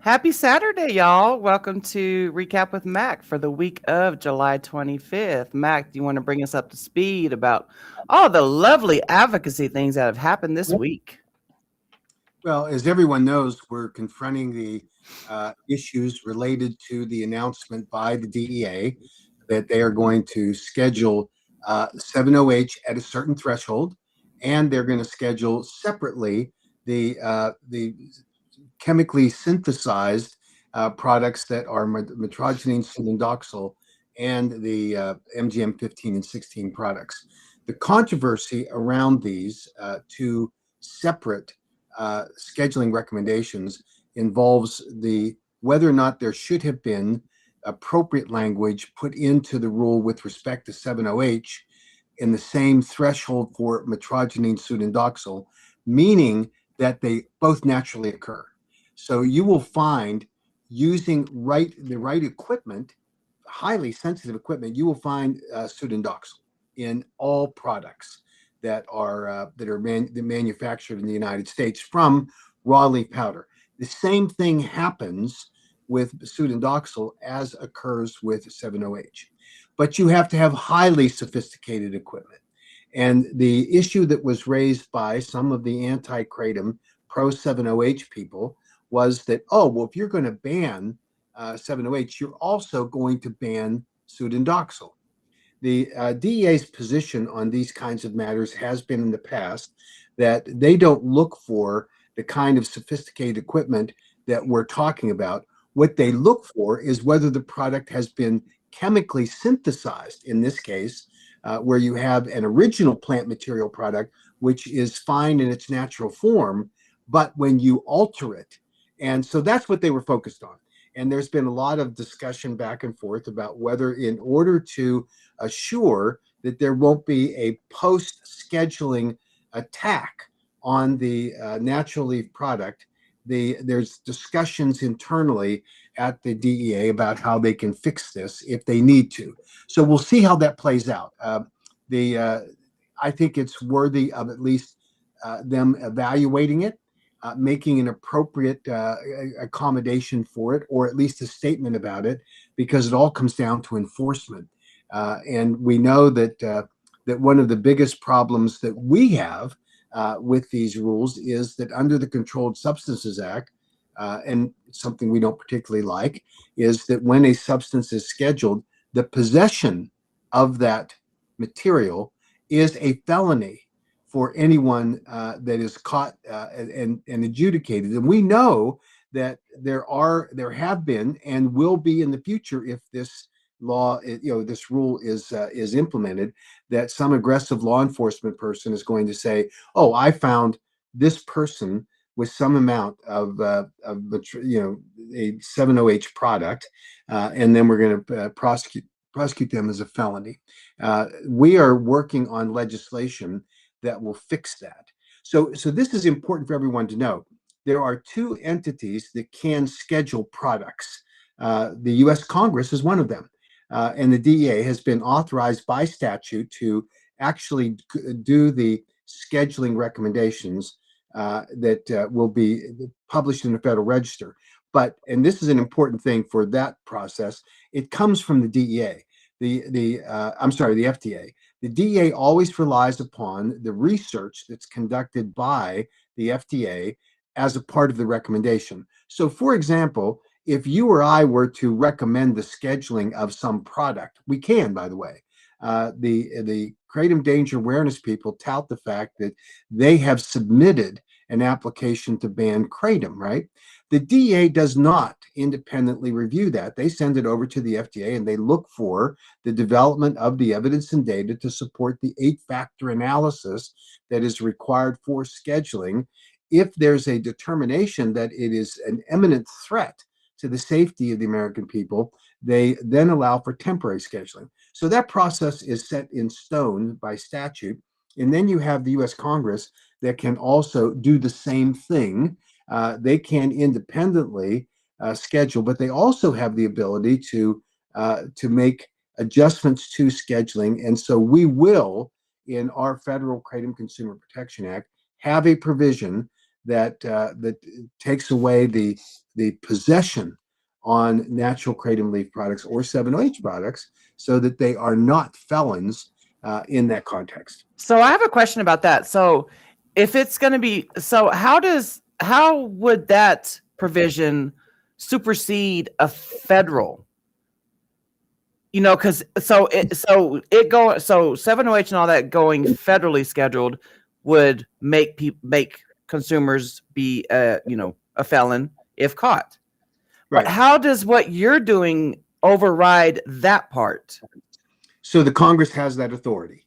Happy Saturday, y'all. Welcome to Recap with Mac for the week of July 25th. Mac, do you want to bring us up to speed about all the lovely advocacy things that have happened this week? Well, as everyone knows, we're confronting the issues related to the announcement by the DEA that they are going to schedule 7OH at a certain threshold, and they're going to schedule separately the chemically synthesized products that are metrogynine sulfondoxil and the MGM 15 and 16 products. The controversy around these two separate scheduling recommendations involves the whether or not there should have been appropriate language put into the rule with respect to 7OH in the same threshold for metrogynine sulfondoxil, meaning that they both naturally occur. So you will find using the right equipment, highly sensitive equipment, you will find sulfondoxil in all products that manufactured in the United States from raw leaf powder. The same thing happens with sulfondoxil as occurs with 7OH, but you have to have highly sophisticated equipment. And the issue that was raised by some of the anti-kratom pro 7OH people was that, oh, well, if you're going to ban 7OH, you're also going to ban sulfondoxil. The DEA's position on these kinds of matters has been in the past that they don't look for the kind of sophisticated equipment that we're talking about. What they look for is whether the product has been chemically synthesized, in this case, where you have an original plant material product, which is fine in its natural form, but when you alter it. And so that's what they were focused on. And there's been a lot of discussion back and forth about whether, in order to assure that there won't be a post-scheduling attack on the natural leaf product, there's discussions internally at the DEA about how they can fix this if they need to. So we'll see how that plays out. I think it's worthy of at least them evaluating it, making an appropriate accommodation for it, or at least a statement about it, because it all comes down to enforcement. And we know that one of the biggest problems that we have with these rules is that under the Controlled Substances Act, and something we don't particularly like, is that when a substance is scheduled, the possession of that material is a felony for anyone that is caught and adjudicated. And we know that there have been and will be in the future, if this law, this rule is implemented, that some aggressive law enforcement person is going to say, "Oh, I found this person with some amount of a 7OH product, and then we're going to prosecute them as a felony." We are working on legislation that will fix that. So this is important for everyone to know. There are two entities that can schedule products. The U.S. Congress is one of them. And the DEA has been authorized by statute to actually do the scheduling recommendations that will be published in the Federal Register. But, and this is an important thing for that process, it comes from the DEA, the FDA. The DEA always relies upon the research that's conducted by the FDA as a part of the recommendation. So, for example, if you or I were to recommend the scheduling of some product, we can, by the way. The Kratom Danger Awareness people tout the fact that they have submitted an application to ban kratom, right? The DEA does not independently review that. They send it over to the FDA and they look for the development of the evidence and data to support the 8-factor analysis that is required for scheduling. If there's a determination that it is an imminent threat to the safety of the American people, they then allow for temporary scheduling. So that process is set in stone by statute. And then you have the US Congress that can also do the same thing. They can independently schedule, but they also have the ability to make adjustments to scheduling. And so we will, in our Federal Kratom Consumer Protection Act, have a provision that takes away the possession on natural kratom leaf products or 7-OH products, so that they are not felons in that context. So I have a question about that. So if it's going to be, so how would that provision supersede a federal? You know, because so 7-OH and all that going federally scheduled would make consumers be a felon if caught. Right. But how does what you're doing override that part? So the Congress has that authority.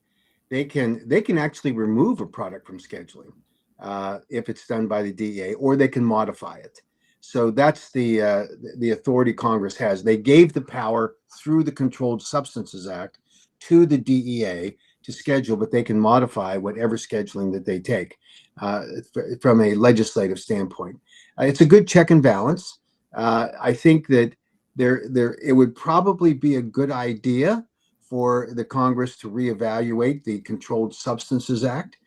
They can actually remove a product from scheduling if it's done by the DEA, or they can modify it. So that's the authority Congress has. They gave the power through the Controlled Substances Act to the DEA to schedule, but they can modify whatever scheduling that they take from a legislative standpoint. It's a good check and balance. I think that it would probably be a good idea for the Congress to reevaluate the Controlled Substances Act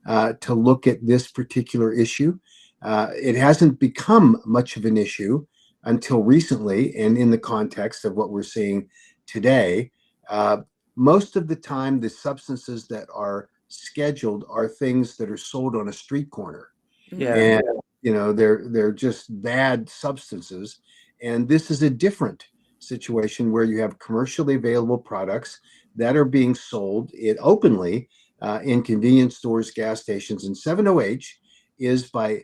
to look at this particular issue. It hasn't become much of an issue until recently, and in the context of what we're seeing today. Most of the time, the substances that are scheduled are things that are sold on a street corner. Yeah. And they're just bad substances. And this is a different situation where you have commercially available products that are being sold openly in convenience stores, gas stations, and 7-OH is by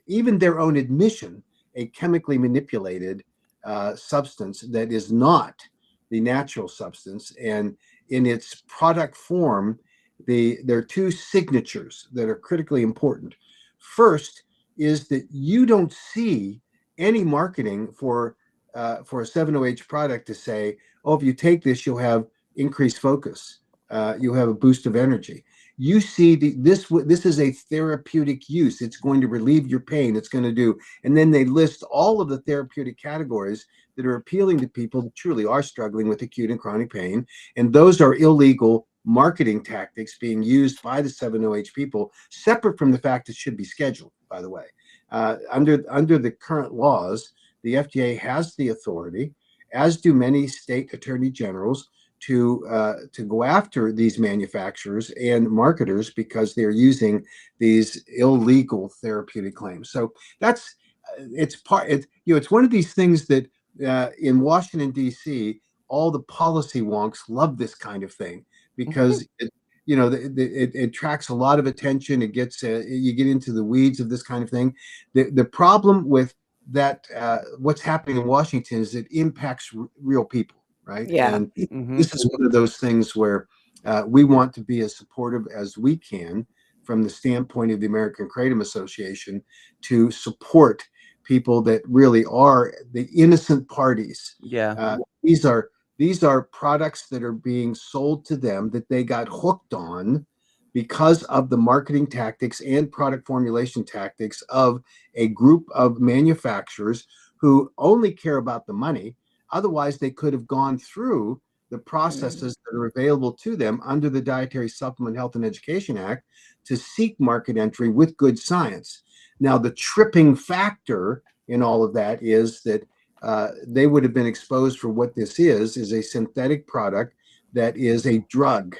even their own admission a chemically manipulated substance that is not the natural substance. And in its product form, there are two signatures that are critically important. First is that you don't see any marketing for a 7-OH product to say, oh, if you take this, you'll have increased focus. You'll have a boost of energy. You see this is a therapeutic use. It's going to relieve your pain. It's going to do. And then they list all of the therapeutic categories that are appealing to people that truly are struggling with acute and chronic pain. And those are illegal marketing tactics being used by the 7-OH people, separate from the fact it should be scheduled, by the way. Under the current laws, the FDA has the authority, as do many state attorney generals, to go after these manufacturers and marketers because they're using these illegal therapeutic claims. So it's one of these things that in Washington, D.C., all the policy wonks love this kind of thing because it attracts a lot of attention. It gets you get into the weeds of this kind of thing. The problem with that, what's happening in Washington, is it impacts real people, right? Yeah. And this is one of those things where we want to be as supportive as we can from the standpoint of the American Kratom Association to support people that really are the innocent parties. Yeah. These are products that are being sold to them that they got hooked on because of the marketing tactics and product formulation tactics of a group of manufacturers who only care about the money. Otherwise, they could have gone through the processes that are available to them under the Dietary Supplement Health and Education Act to seek market entry with good science. Now, the tripping factor in all of that is that they would have been exposed for what this is a synthetic product that is a drug.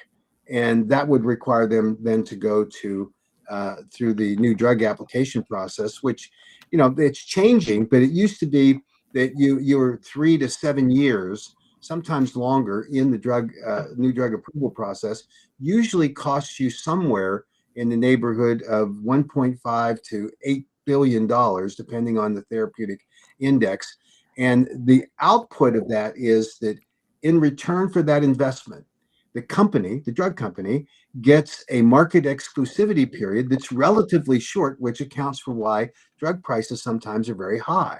And that would require them then to go to through the new drug application process, which, it's changing, but it used to be that you were 3 to 7 years, sometimes longer, in the new drug approval process. Usually costs you somewhere in the neighborhood of $1.5 to $8 billion, depending on the therapeutic index. And the output of that is that in return for that investment, the drug company, gets a market exclusivity period that's relatively short, which accounts for why drug prices sometimes are very high.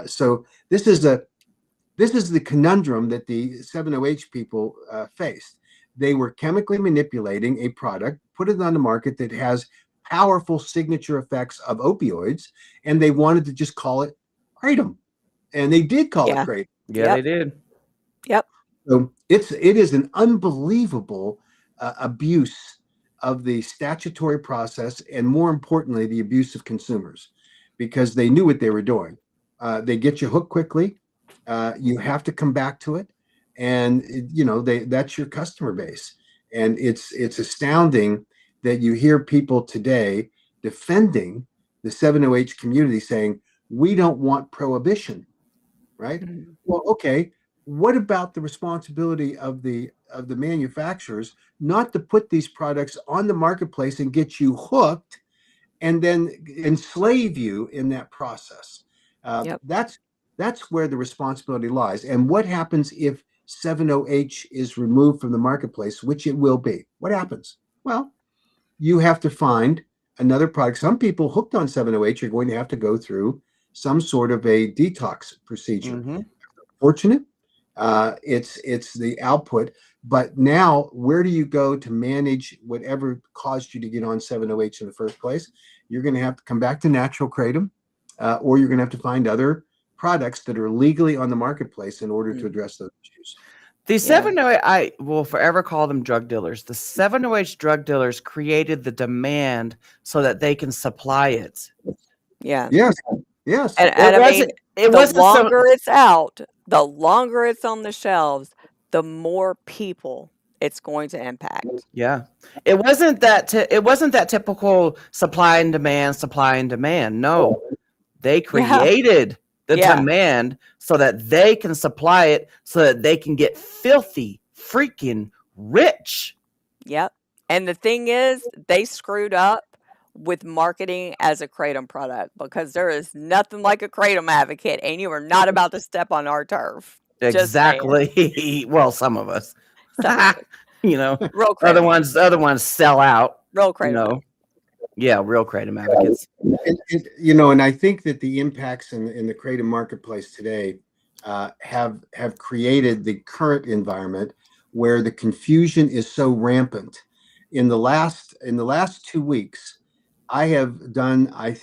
So this is the conundrum that the 7-OH people faced. They were chemically manipulating a product, put it on the market that has powerful signature effects of opioids, and they wanted to just call it kratom, and they did call it kratom. Yeah, they did. Yep. So it is an unbelievable abuse of the statutory process, and more importantly, the abuse of consumers, because they knew what they were doing. They get you hooked quickly. You have to come back to it, and that's your customer base. And it's astounding that you hear people today defending the 7-H community, saying we don't want prohibition, right? Mm-hmm. Well, okay. What about the responsibility of the manufacturers not to put these products on the marketplace and get you hooked and then enslave you in that process? Yep. That's where the responsibility lies. And what happens if 7-H is removed from the marketplace, which it will be? What happens? Well, you have to find another product. Some people hooked on 7-H are going to have to go through some sort of a detox procedure. Mm-hmm. Fortunate, it's the output. But now, where do you go to manage whatever caused you to get on 7-H in the first place? You're going to have to come back to natural kratom, or you're going to have to find other products that are legally on the marketplace in order to address those issues. The 7-H, I will forever call them drug dealers. The 7-H drug dealers created the demand so that they can supply it. Yeah. Yes. And I mean, the longer it's out, the longer it's on the shelves, the more people it's going to impact. Yeah, it wasn't that typical supply and demand. No, they created the demand so that they can supply it, so that they can get filthy freaking rich. Yep. And the thing is, they screwed up with marketing as a kratom product, because there is nothing like a kratom advocate, and you are not about to step on our turf. Exactly. Well, some of us. Real other ones sell out. Real kratom. Yeah, real kratom advocates. And I think that the impacts in the kratom marketplace today have created the current environment where the confusion is so rampant. In the last 2 weeks, I have done I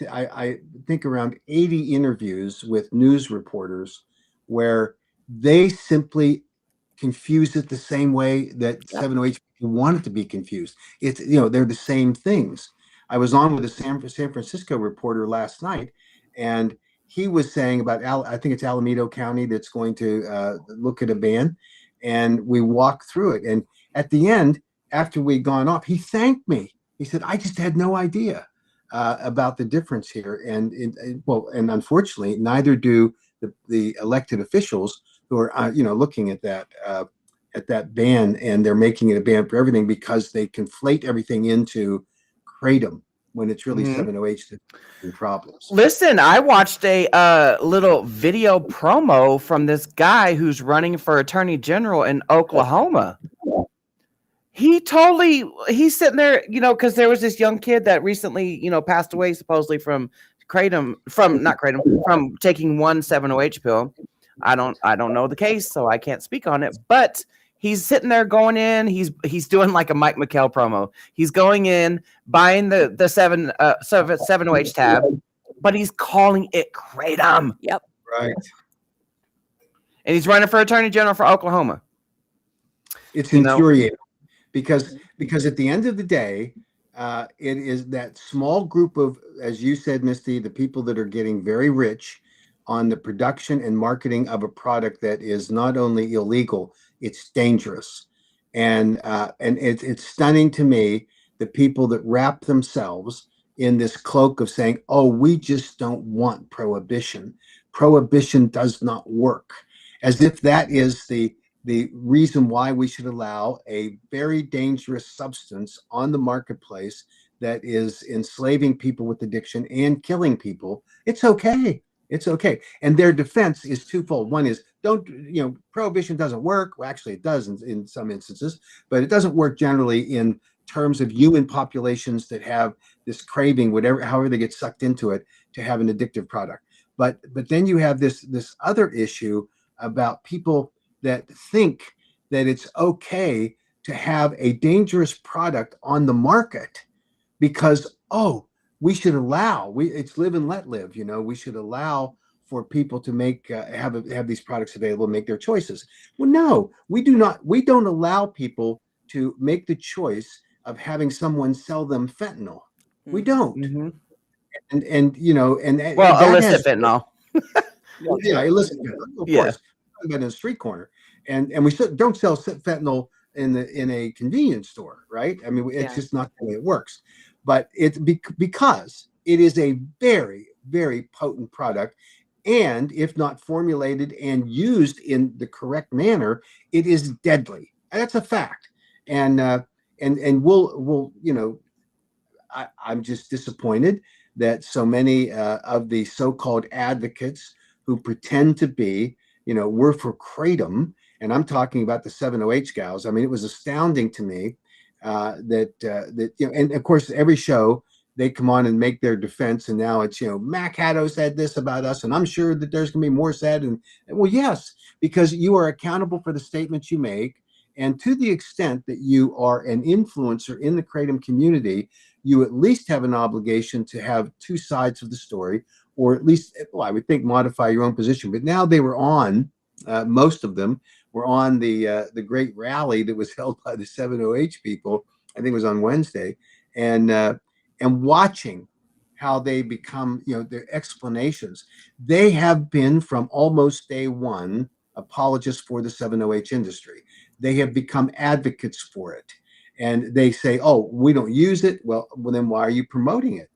think around 80 interviews with news reporters where they simply confuse it the same way that 7-H want it to be confused. It's they're the same things. I was on with a San Francisco reporter last night, and he was saying about I think it's Alameda County that's going to look at a ban, and we walked through it. And at the end, after we'd gone off, he thanked me. He said, "I just had no idea about the difference here." And unfortunately, neither do the elected officials who are looking at that ban, and they're making it a ban for everything because they conflate everything into kratom when it's really 7-H that's problems. Listen, I watched a little video promo from this guy who's running for attorney general in Oklahoma. He's sitting there, because there was this young kid that recently, passed away supposedly from taking one 7-H pill. I don't know the case, so I can't speak on it, but he's sitting there going in. He's doing like a Mike McHale promo. He's going in, buying the 7-H tab, but he's calling it kratom. Yep. Right. And he's running for attorney general for Oklahoma. It's infuriating because at the end of the day, it is that small group of, as you said, Misty, the people that are getting very rich on the production and marketing of a product that is not only illegal, it's dangerous. And it's stunning to me, the people that wrap themselves in this cloak of saying, "Oh, we just don't want prohibition. Prohibition does not work," as if that is the reason why we should allow a very dangerous substance on the marketplace that is enslaving people with addiction and killing people. It's okay. It's okay. And their defense is twofold. One is, prohibition doesn't work. Well, actually it does in some instances, but it doesn't work generally in terms of human populations that have this craving, however they get sucked into it, to have an addictive product. But then you have this other issue about people that think that it's okay to have a dangerous product on the market because, we should allow, it's live and let live, we should allow for people to make have these products available and make their choices. Well, no, we do not. We don't allow people to make the choice of having someone sell them fentanyl. We Mm. don't. Mm-hmm. And you know, and Well, that illicit has, fentanyl. yeah, illicit fentanyl, of Yeah. course, but in a street corner, and we don't sell fentanyl in a convenience store, right? I mean, it's Yeah. just not the way it works. But it's because it is a very, very potent product, and if not formulated and used in the correct manner, it is deadly. That's a fact. And we'll you know, I'm just disappointed that so many of the so-called advocates who pretend to be, you know, we're for Kratom, and I'm talking about the 7-OH gals. I mean, it was astounding to me that you know, and of course, every show they come on and make their defense, and now it's, you know, Mac Haddo said this about us, and I'm sure that there's going to be more said. And well, yes, because you are accountable for the statements you make, and to the extent that you are an influencer in the Kratom community, you at least have an obligation to have two sides of the story, or at least, well, I would think, modify your own position. But now they were on, most of them were on the great rally that was held by the 7-OH people. I think it was on Wednesday, and watching how they become, you know, their explanations. They have been from almost day one apologists for the 7-OH industry. They have become advocates for it. And they say, oh, we don't use it. Well, then why are you promoting it?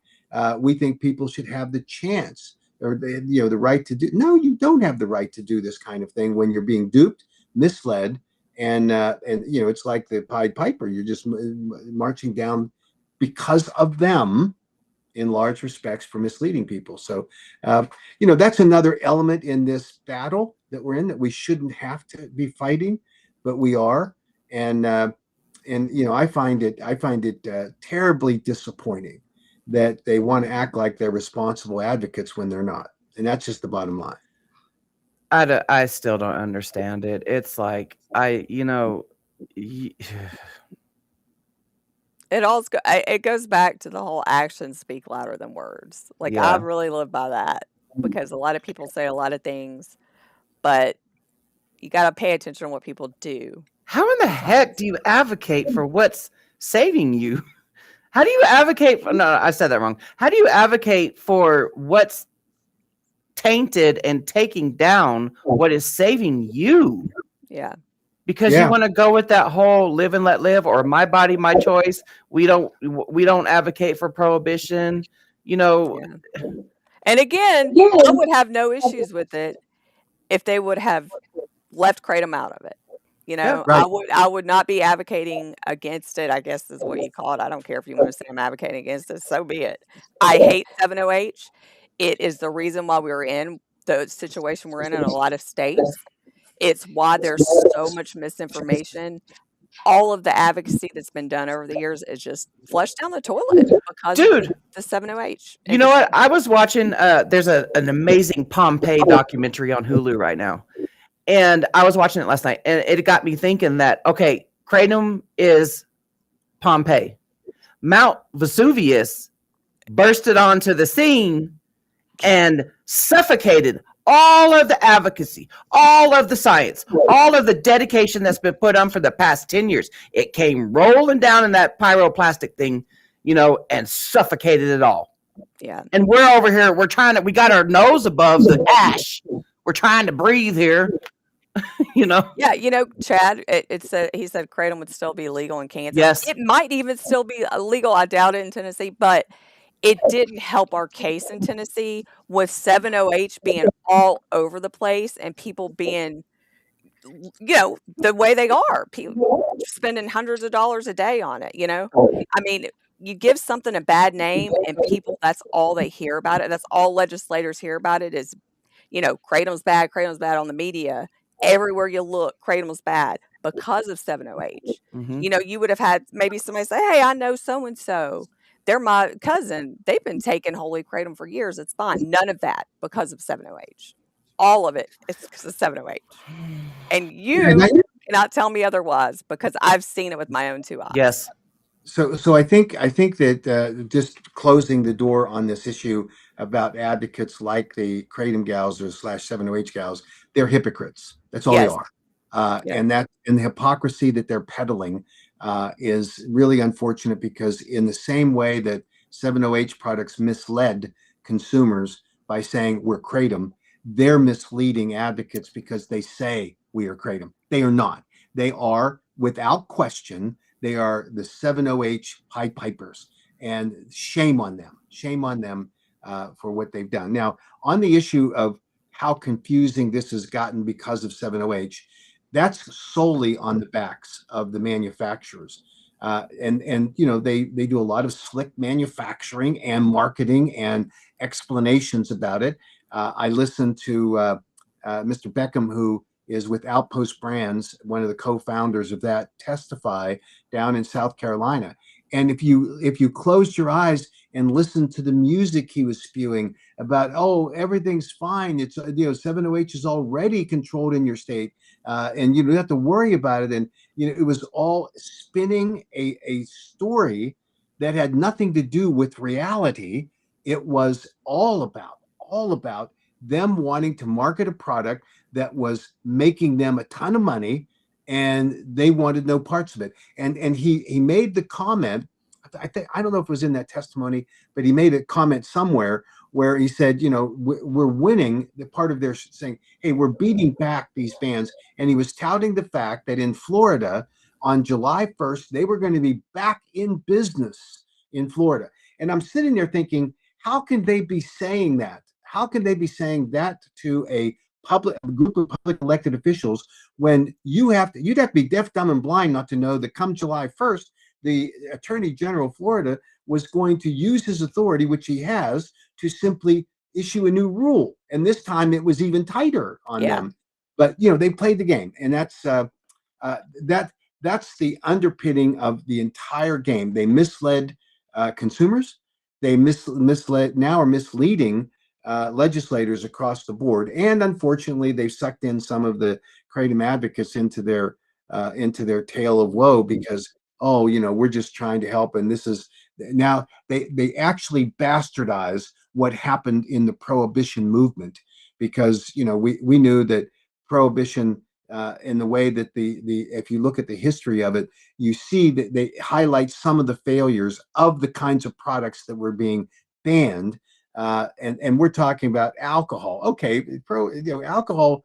We think people should have the chance or the right to do. No, you don't have the right to do this kind of thing when you're being duped, misled, and you know, it's like the Pied Piper. You're just marching down because of them, in large respects, for misleading people. So, you know, that's another element in this battle that we're in that we shouldn't have to be fighting, but we are. And you know, I find it terribly disappointing that they want to act like they're responsible advocates when they're not, and that's just the bottom line. I still don't understand it. It's like It goes back to the whole actions speak louder than words. Like, Yeah. I really live by that, because a lot of people say a lot of things, but you got to pay attention to what people do. How in the heck do you advocate for what's saving you? How do you advocate for, no, I said that wrong. How do you advocate for what's tainted and taking down what is saving you? Yeah. Because Yeah. you want to go with that whole live and let live, or my body, my choice. We don't advocate for prohibition, you know. Yeah. And again, I would have no issues with it if they would have left Kratom out of it. You know, right. I would not be advocating against it, I guess is what you call it. I don't care if you want to say I'm advocating against it, so be it. I hate 7-OH. It is the reason why we're in the situation we're in a lot of states. It's why there's so much misinformation. All of the advocacy that's been done over the years is just flushed down the toilet because Dude, of the 7-OH. you know what? I was watching there's an amazing Pompeii documentary on Hulu right now. And I was watching it last night, and it got me thinking that, okay, Kratom is Pompeii. Mount Vesuvius bursted onto the scene and suffocated all of the advocacy, all of the science, all of the dedication that's been put on for the past 10 years. It came rolling down in that pyroplastic thing, you know, and suffocated it all. Yeah. And we're over here, we got our nose above the ash. We're trying to breathe here. You know? Yeah, you know, Chad, he said Kratom would still be legal in Kansas. Yes. It might even still be legal. I doubt it in Tennessee, but it didn't help our case in Tennessee with 7-OH being all over the place and people being, you know, the way they are. People spending hundreds of dollars a day on it, you know? I mean, you give something a bad name and people, that's all they hear about it. That's all legislators hear about it is, you know, Kratom's bad on the media. Everywhere you look, Kratom's bad because of 7-OH. Mhm. You know, you would have had maybe somebody say, hey, I know so-and-so. They're my cousin. They've been taking holy Kratom for years. It's fine. None of that because of 7-OH. All of it is because of 7-OH. And you cannot tell me otherwise because I've seen it with my own two eyes. Yes. So I think that just closing the door on this issue about advocates like the Kratom gals or / 7-OH gals, they're hypocrites. That's all Yes. they are. And the hypocrisy that they're peddling is really unfortunate, because in the same way that 7-OH products misled consumers by saying we're Kratom, they're misleading advocates because they say we are Kratom. They are not. They are, without question, they are the 7-OH Pied Pipers, and shame on them. Shame on them for what they've done. Now, on the issue of how confusing this has gotten because of 7-OH, that's solely on the backs of the manufacturers. And you know, they do a lot of slick manufacturing and marketing and explanations about it. I listened to Mr. Beckham, who is with Outpost Brands, one of the co-founders of that, testify down in South Carolina. And if you closed your eyes and listened to the music he was spewing about, oh, everything's fine, it's 7-OH is already controlled in your state, and you don't have to worry about it. And it was all spinning a story that had nothing to do with reality. It was all about them wanting to market a product that was making them a ton of money, and they wanted no parts of it. And he made the comment, I don't know if it was in that testimony, but he made a comment somewhere where he said, we're winning. The part of their saying, hey, we're beating back these bans. And he was touting the fact that in Florida on July 1st, they were going to be back in business in Florida. And I'm sitting there thinking, how can they be saying that? How can they be saying that to a group of public elected officials when you'd have to be deaf, dumb, and blind not to know that come July 1st, the Attorney General of Florida was going to use his authority, which he has, to simply issue a new rule. And this time it was even tighter on them. But they played the game, and that's the underpinning of the entire game. They misled consumers. They now are misleading legislators across the board, and unfortunately, they've sucked in some of the Kratom advocates into their tale of woe, because we're just trying to help, and this is now they actually bastardize what happened in the Prohibition movement, because we knew that Prohibition, in the way that if you look at the history of it, you see that they highlight some of the failures of the kinds of products that were being banned. And we're talking about alcohol. Okay, alcohol,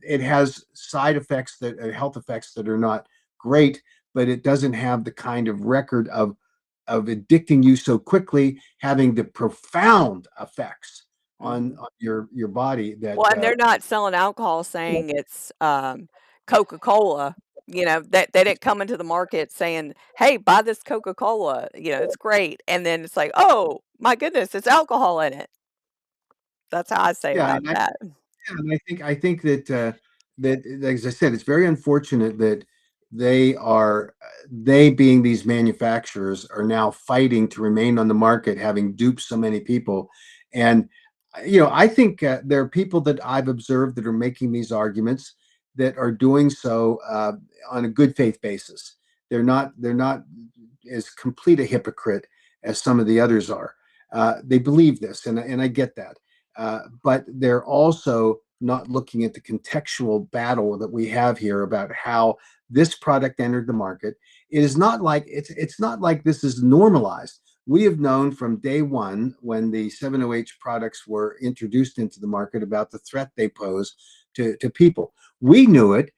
it has side effects, health effects that are not great, but it doesn't have the kind of record of addicting you so quickly, having the profound effects on your body. That Well, and they're not selling alcohol saying it's Coca-Cola. That they didn't come into the market saying, "Hey, buy this Coca-Cola. It's great." And then it's like, "Oh my goodness, it's alcohol in it." That's how I say yeah, about that. and I think that as I said, it's very unfortunate that they being these manufacturers are now fighting to remain on the market, having duped so many people. And I think there are people that I've observed that are making these arguments that are doing so on a good faith basis. They're not as complete a hypocrite as some of the others are. They believe this, and I get that. But they're also not looking at the contextual battle that we have here about how this product entered the market. It is not like it's not like this is normalized. We have known from day one, when the 7-OH products were introduced into the market, about the threat they pose to people. We knew it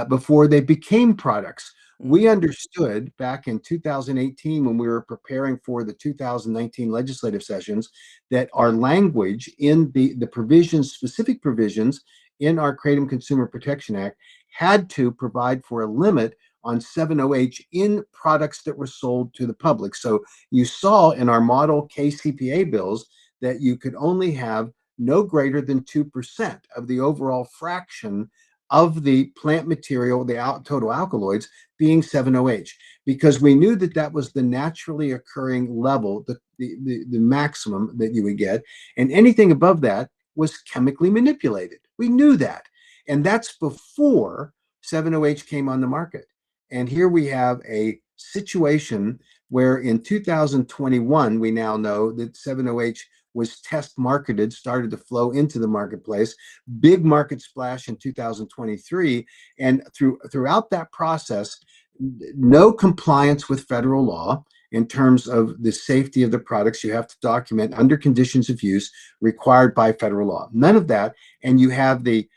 before they became products. We understood back in 2018, when we were preparing for the 2019 legislative sessions, that our language in the provisions, specific provisions in our Kratom Consumer Protection Act, had to provide for a limit on 7-OH in products that were sold to the public. So you saw in our model KCPA bills that you could only have no greater than 2% of the overall fraction of the plant material, the total alkaloids, being 7-OH, because we knew that that was the naturally occurring level, the maximum that you would get, and anything above that was chemically manipulated. We knew that, and that's before 7-OH came on the market. And here we have a situation where in 2021, we now know that 7-OH was test marketed, started to flow into the marketplace, big market splash in 2023. And throughout that process, no compliance with federal law in terms of the safety of the products you have to document under conditions of use required by federal law. None of that. And you have the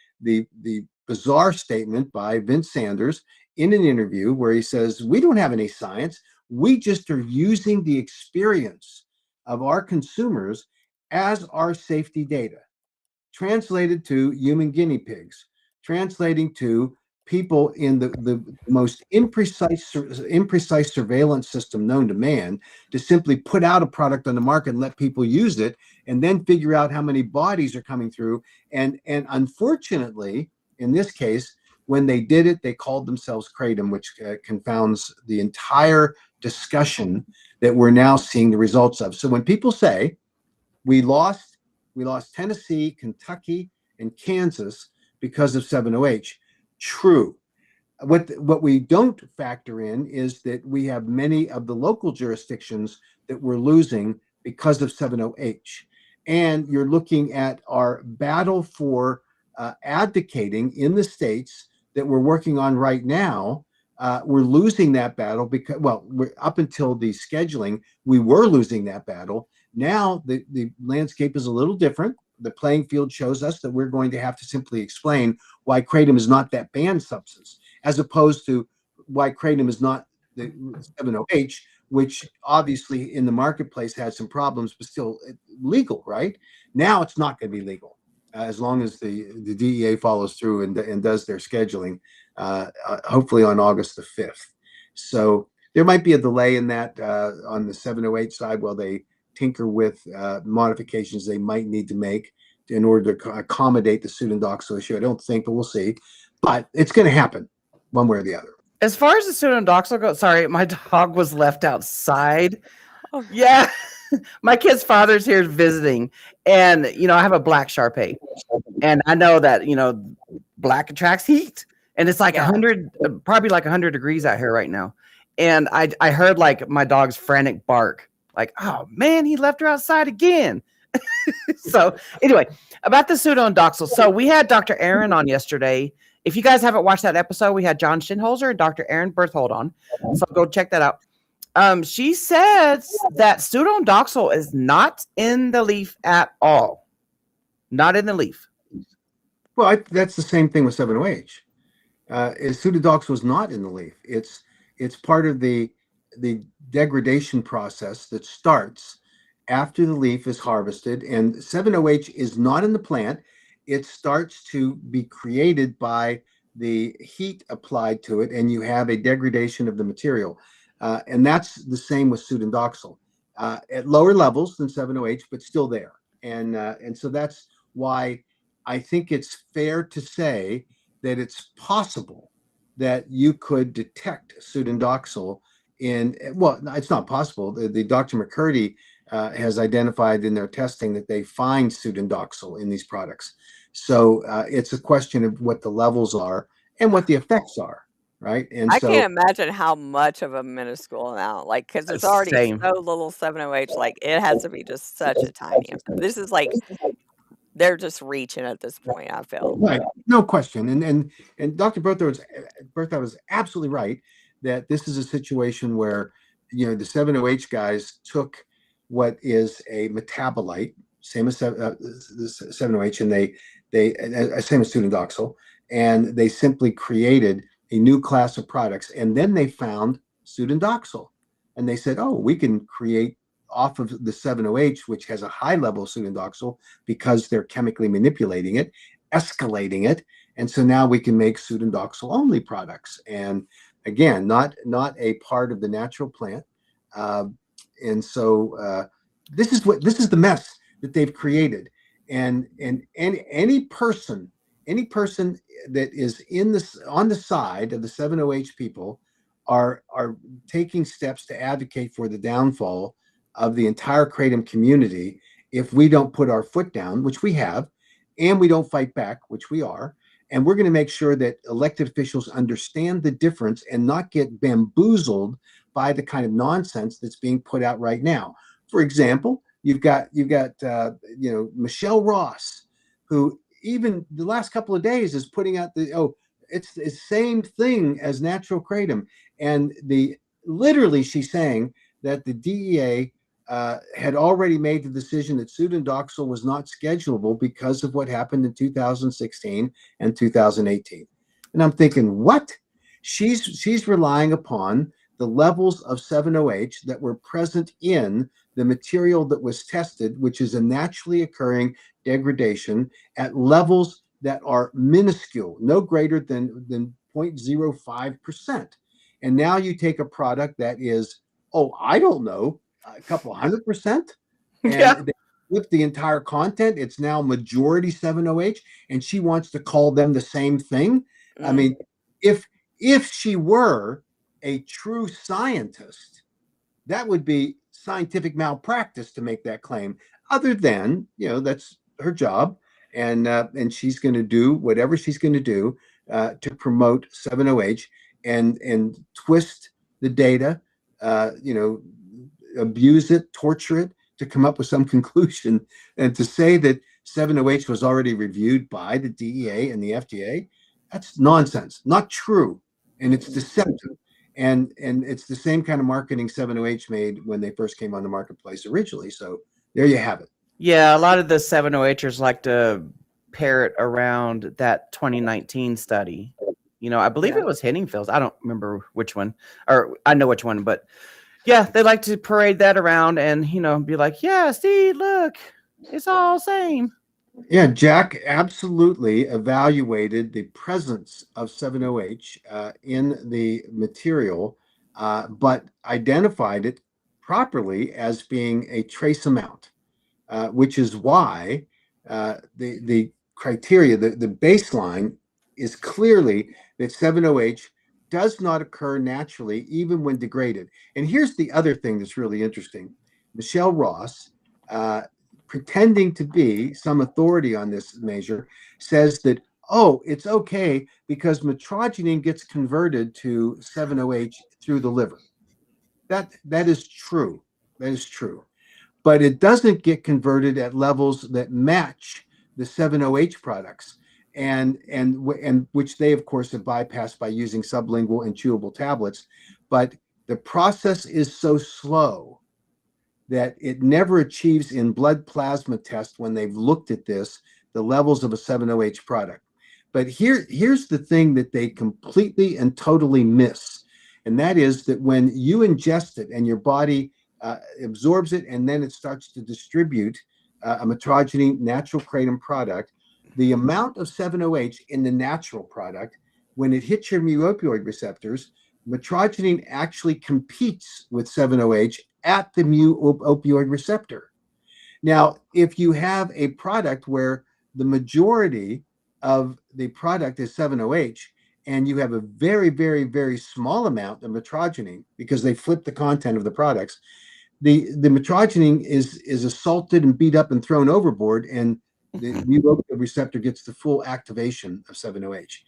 bizarre statement by Vince Sanders in an interview where he says, we don't have any science. We just are using the experience of our consumers as our safety data, translated to human guinea pigs, translating to people in the most imprecise surveillance system known to man, to simply put out a product on the market and let people use it, and then figure out how many bodies are coming through. And unfortunately, in this case, when they did it, they called themselves Kratom, which confounds the entire discussion that we're now seeing the results of. So when people say we lost Tennessee, Kentucky, and Kansas because of 7-OH, true. What we don't factor in is that we have many of the local jurisdictions that we're losing because of 7-OH. And you're looking at our battle for advocating in the states that we're working on right now. We're losing that battle because, well, we're up until the scheduling, we were losing that battle. Now the landscape is a little different. The playing field shows us that we're going to have to simply explain why Kratom is not that banned substance, as opposed to why Kratom is not the 7-OH, which obviously in the marketplace has some problems, but still legal, right? Now it's not going to be legal as long as the DEA follows through and does their scheduling, hopefully on August the 5th. So there might be a delay in that on the 7-OH side while they tinker with modifications they might need to make in order to accommodate the pseudodoxil issue. I don't think, but we'll see. But it's going to happen one way or the other. As far as the pseudodoxil goes, sorry, my dog was left outside. Oh. Yeah. My kid's father's here visiting, and I have a black Shar-Pei, and I know that black attracts heat, and it's like 100, probably like 100 degrees out here right now. And I heard like my dog's frantic bark, like, oh man, he left her outside again. So anyway, about the pseudodoxil. So we had Dr. Aaron on yesterday. If you guys haven't watched that episode, we had John Shinholzer and Dr. Aaron Berthold on. So go check that out. She says that pseudodoxil is not in the leaf at all. Not in the leaf. Well, that's the same thing with 7-OH. Pseudodoxil is not in the leaf. It's part of the degradation process that starts after the leaf is harvested. And 7-OH is not in the plant. It starts to be created by the heat applied to it, and you have a degradation of the material. And that's the same with pseudodoxil at lower levels than 7-OH, but still there. And so that's why I think it's fair to say that it's possible that you could detect pseudodoxil in, well, it's not possible. The Dr. McCurdy has identified in their testing that they find pseudodoxil in these products. So it's a question of what the levels are and what the effects are. Right. And I so can't imagine how much of a minuscule amount, like, because there's already Same. so little 7-OH, like, it has to be just such a tiny amount. This is like, they're just reaching at this point, I feel. right, no question. And Dr. Bertha was absolutely right that this is a situation where, the 7-OH guys took what is a metabolite, same as 7-OH, and they same as pseudodoxil, and they simply created a new class of products. And then they found pseudodoxil, and they said, oh, we can create off of the 7-OH, which has a high level of pseudodoxil because they're chemically manipulating it, escalating it. And so now we can make pseudodoxil only products. And again, not a part of the natural plant. And so this is the mess that they've created. And any person that is on the side of the 7-OH people are taking steps to advocate for the downfall of the entire Kratom community if we don't put our foot down, which we have, and we don't fight back, which we are. And we're going to make sure that elected officials understand the difference and not get bamboozled by the kind of nonsense that's being put out right now. For example, you've got Michelle Ross, who even the last couple of days is putting out it's the same thing as natural Kratom. And literally she's saying that the DEA had already made the decision that Sudendoxil was not schedulable because of what happened in 2016 and 2018. And I'm thinking, what? She's relying upon the levels of 7-OH that were present in the material that was tested, which is a naturally occurring degradation at levels that are minuscule, no greater than 0.05%. And now you take a product that is, oh, I don't know, a couple 100%, and Yeah. they flip the entire content. It's now majority 7-OH, and she wants to call them the same thing. I mean, if she were a true scientist, that would be scientific malpractice to make that claim. Other than, that's her job, and she's going to do whatever she's going to do to promote 7-OH and twist the data, abuse it, torture it to come up with some conclusion, and to say that 7-OH was already reviewed by the DEA and the FDA. That's nonsense, not true, and it's deceptive. And it's the same kind of marketing 7-OH made when they first came on the marketplace originally. So there you have it. Yeah, a lot of the 7-OHers like to parrot around that 2019 study. I believe it was Henningfield's. I don't remember which one, or I know which one, but yeah, they like to parade that around and, be like, yeah, see, look, it's all same. Yeah, Jack absolutely evaluated the presence of 7-OH in the material, but identified it properly as being a trace amount, which is why the criteria, the baseline is clearly that 7-OH does not occur naturally, even when degraded. And here's the other thing that's really interesting. Michelle Ross, pretending to be some authority on this measure, says that, oh, it's okay because metrogene gets converted to 7-OH through the liver. That is true. That is true. But it doesn't get converted at levels that match the 7-OH products, and which they, of course, have bypassed by using sublingual and chewable tablets. But the process is so slow that it never achieves in blood plasma tests, when they've looked at this, the levels of a 7-OH product. But here's the thing that they completely and totally miss, and that is that when you ingest it and your body absorbs it, and then it starts to distribute a metrogene natural kratom product, the amount of 7-OH in the natural product, when it hits your mu-opioid receptors, metrogene actually competes with 7-OH at the mu-opioid receptor. Now, if you have a product where the majority of the product is 7-OH, and you have a very, very, very small amount of metrogene, because they flip the content of the products, the metrogene is assaulted and beat up and thrown overboard, and the mu-opioid receptor gets the full activation of 7-OH.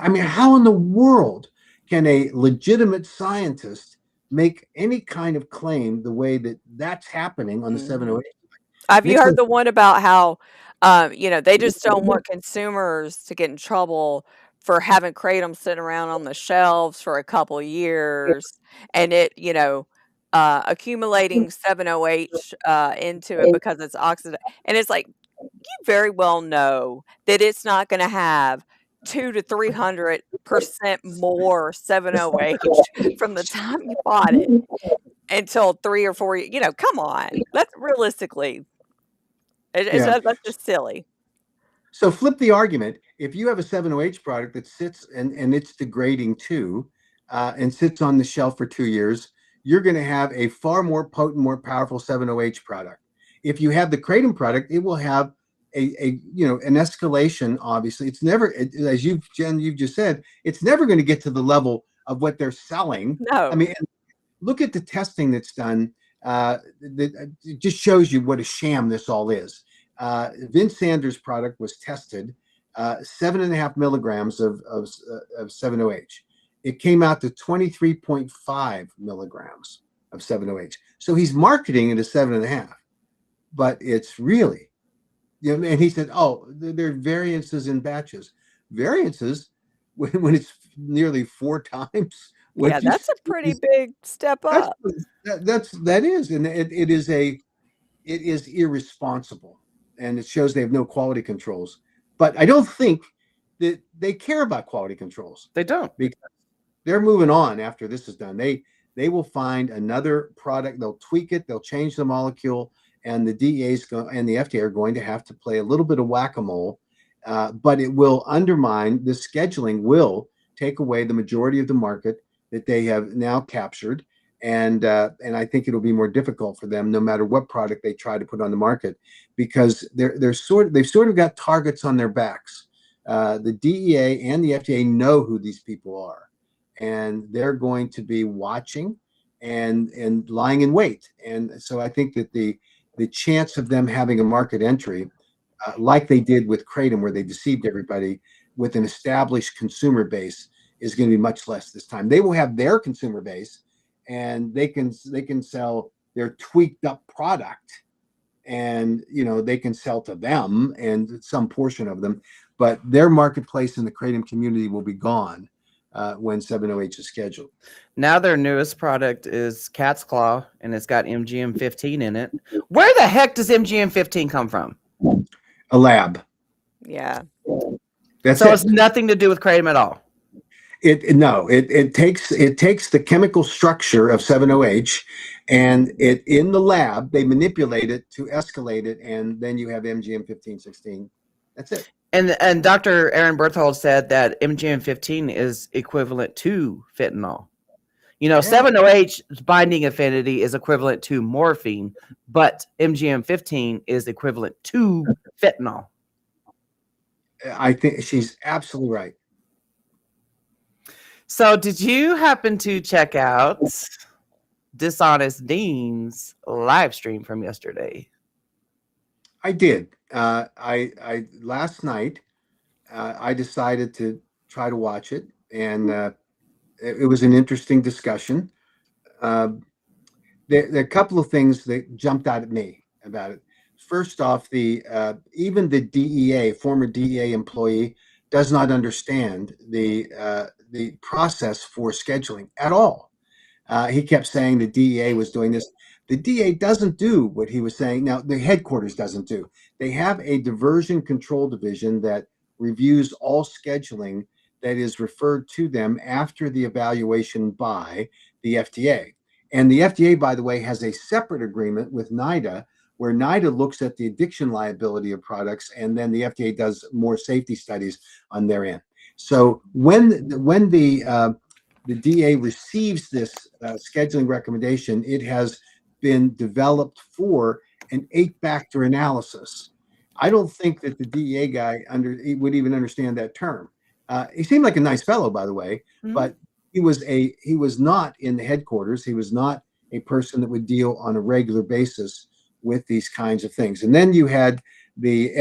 I mean, how in the world can a legitimate scientist make any kind of claim the way that that's happening on the 7-OH? Have you heard the one about how, they just don't want consumers to get in trouble for having kratom sitting around on the shelves for a couple years, and it, accumulating 7-OH into it because it's oxidative. And it's like, you very well know that it's not going to have 200 to 300% more 7-OH from the time you bought it until 3 or 4 years. Come on. That's realistically, that's just silly. So flip the argument. If you have a 7-OH product that sits and it's degrading too, and sits on the shelf for 2 years, you're going to have a far more potent, more powerful 7-OH product. If you have the kratom product, it will have an escalation. Obviously, it's never, as Jen, you've just said, it's never going to get to the level of what they're selling. No. I mean, look at the testing that's done. It just shows you what a sham this all is. Vince Sanders' product was tested 7.5 milligrams of 7-OH. It came out to 23.5 milligrams of 7-OH. So he's marketing it as 7.5, but it's really, and he said, oh, there are variances in batches. Variances when it's nearly 4 times what Yeah, you that's a see. pretty big step That's up. that is, and it is irresponsible, and it shows they have no quality controls. But I don't think that they care about quality controls They don't. because they're moving on after this is done. They will find another product, they'll tweak it, they'll change the molecule, and the DEA's and the FDA are going to have to play a little bit of whack-a-mole, but it will undermine the scheduling, will take away the majority of the market that they have now captured. And I think it'll be more difficult for them, no matter what product they try to put on the market, because they've sort of got targets on their backs. The DEA and the FDA know who these people are, and they're going to be watching and lying in wait. And so I think that the chance of them having a market entry, like they did with Kratom, where they deceived everybody with an established consumer base, is going to be much less this time. They will have their consumer base, and they can sell their tweaked up product, and they can sell to them and some portion of them, but their marketplace in the Kratom community will be gone when 708 is scheduled. Now their newest product is Cat's Claw, and it's got MGM-15 in it. Where the heck does MGM-15 come from? A lab. Yeah. That's so it. It's nothing to do with Kratom at all. It takes the chemical structure of 7-OH, and in the lab they manipulate it to escalate it, and then you have MGM-1516. That's it. And Dr. Aaron Berthold said that MGM-15 is equivalent to fentanyl. 7-OH's binding affinity is equivalent to morphine, but MGM-15 is equivalent to fentanyl. I think she's absolutely right. So did you happen to check out Dishonest Dean's live stream from yesterday? I did. I last night I decided to try to watch it, and it was an interesting discussion. There are a couple of things that jumped out at me about it. First off, even the DEA, former DEA employee, does not understand the process for scheduling at all. He kept saying the DEA was doing this. The DEA doesn't do what he was saying. Now, the headquarters doesn't do. They have a diversion control division that reviews all scheduling that is referred to them after the evaluation by the FDA. And the FDA, by the way, has a separate agreement with NIDA, where NIDA looks at the addiction liability of products, and then the FDA does more safety studies on their end. So when the DEA receives this scheduling recommendation, it has been developed for an 8-factor analysis. I don't think that the DEA guy would even understand that term. He seemed like a nice fellow, by the way, but he was not in the headquarters. He was not a person that would deal on a regular basis with these kinds of things. And then you had the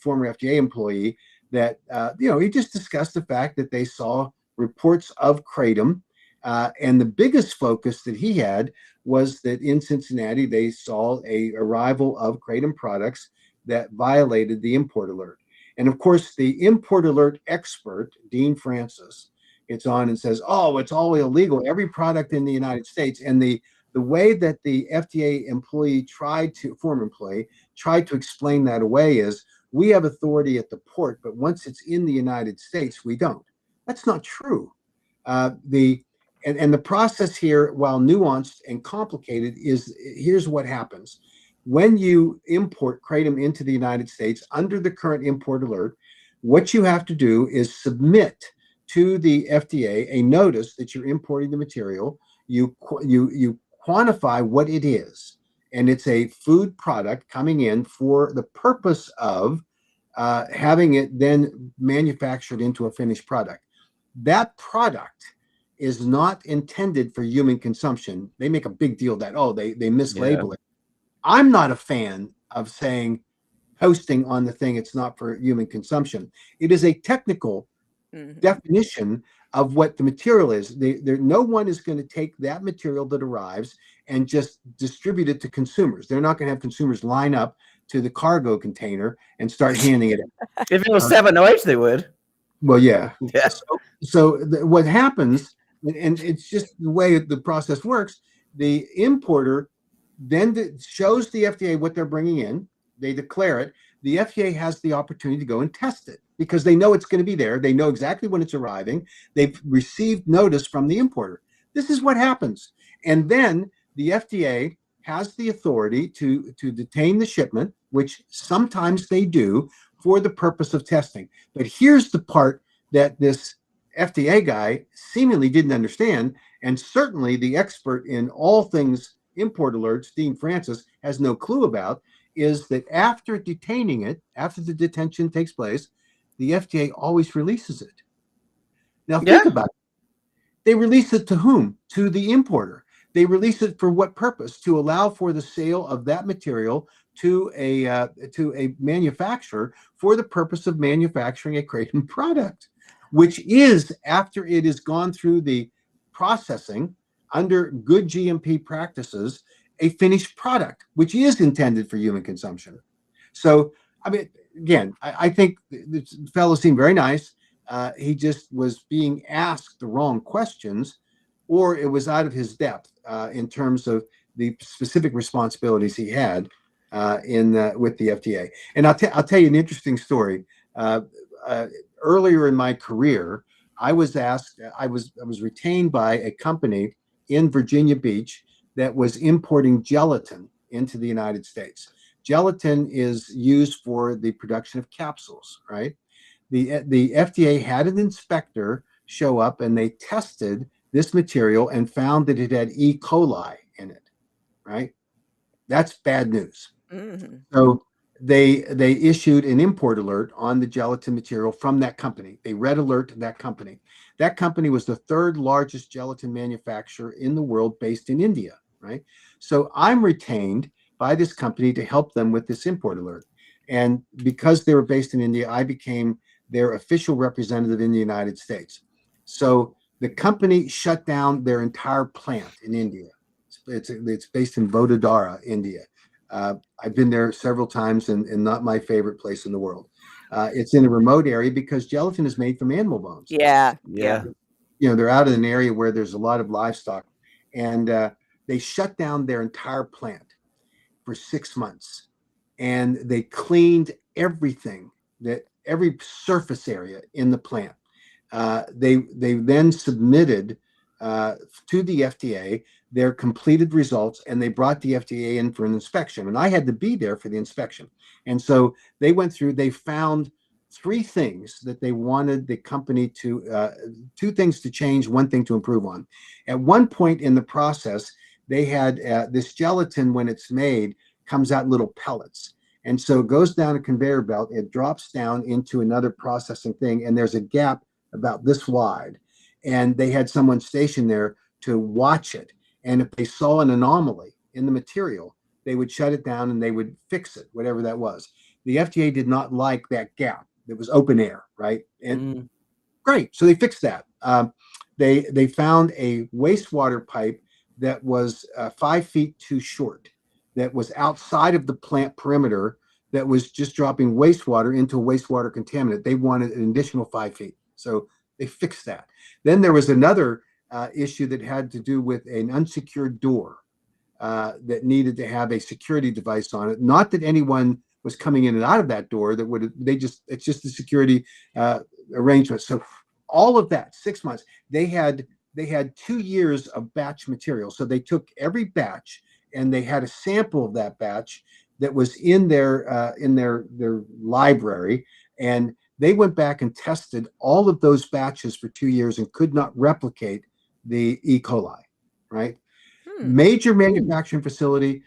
former FDA employee that, he just discussed the fact that they saw reports of Kratom. And the biggest focus that he had was that in Cincinnati, they saw a arrival of Kratom products that violated the import alert. And of course, the import alert expert, Dean Francis, gets on and says, oh, it's all illegal, every product in the United States. And the way that the FDA former employee tried to explain that away is, we have authority at the port, but once it's in the United States, we don't. That's not true. And the process here, while nuanced and complicated, here's what happens. When you import Kratom into the United States under the current import alert, what you have to do is submit to the FDA a notice that you're importing the material. You quantify what it is, and it's a food product coming in for the purpose of having it then manufactured into a finished product. That product is not intended for human consumption. They make a big deal that, they mislabel it. I'm not a fan of saying, posting on the thing, it's not for human consumption. It is a technical definition of what the material is. No one is going to take that material that arrives and just distribute it to consumers. They're not going to have consumers line up to the cargo container and start handing it in. If it was 7-OH, they would. Well, yeah. Yeah. What happens, and it's just the way the process works, the importer then shows the FDA what they're bringing in. They declare it. The FDA has the opportunity to go and test it because they know it's going to be there. They know exactly when it's arriving. They've received notice from the importer. This is what happens. And then the FDA has the authority to detain the shipment, which sometimes they do for the purpose of testing. But here's the part that this FDA guy seemingly didn't understand, and certainly the expert in all things import alerts, Dean Francis, has no clue about, is that after detaining it, after the detention takes place, the FDA always releases it. Now think Yeah. about it. They release it to whom? To the importer. They release it for what purpose? To allow for the sale of that material to a manufacturer for the purpose of manufacturing a Kratom product, which is, after it has gone through the processing under good GMP practices, a finished product, which is intended for human consumption. So, I mean, again, I think this fellow seemed very nice. He just was being asked the wrong questions, or it was out of his depth in terms of the specific responsibilities he had with the FDA. And I'll tell you an interesting story. Earlier in my career, I was asked. I was retained by a company in Virginia Beach that was importing gelatin into the United States. Gelatin is used for the production of capsules, right? The FDA had an inspector show up and they tested this material and found that it had E. coli in it, right? That's bad news. Mm-hmm. So they issued an import alert on the gelatin material from that company. They red alert that company. That company was the third largest gelatin manufacturer in the world, based in India, right? So I'm retained by this company to help them with this import alert. And because they were based in India, I became their official representative in the United States. So the company shut down their entire plant in India. It's based in Vadodara, India. I've been there several times, and not my favorite place in the world. It's in a remote area because gelatin is made from animal bones. Yeah. Yeah. You know, they're out in an area where there's a lot of livestock, and they shut down their entire plant for 6 months, and they cleaned everything, that every surface area in the plant. They then submitted to the FDA their completed results, and they brought the FDA in for an inspection. And I had to be there for the inspection. And so they went through, they found 3 things that they wanted the company to, 2 things to change, 1 thing to improve on. At one point in the process, they had this gelatin, when it's made, comes out in little pellets. And so it goes down a conveyor belt, it drops down into another processing thing, and there's a gap about this wide. And they had someone stationed there to watch it. And if they saw an anomaly in the material, they would shut it down and they would fix it, whatever that was. The FDA did not like that gap. It was open air, right? And great. So they fixed that. They found a wastewater pipe that was 5 feet too short, that was outside of the plant perimeter, that was just dropping wastewater into a wastewater contaminant. They wanted an additional 5 feet. So they fixed that. Then there was another issue that had to do with an unsecured door that needed to have a security device on it. Not that anyone was coming in and out of that door. That would it's just the security arrangement. So all of that, 6 months, they had 2 years of batch material. So they took every batch and they had a sample of that batch that was in their library, and they went back and tested all of those batches for 2 years and could not replicate the E. coli, right? Major manufacturing facility.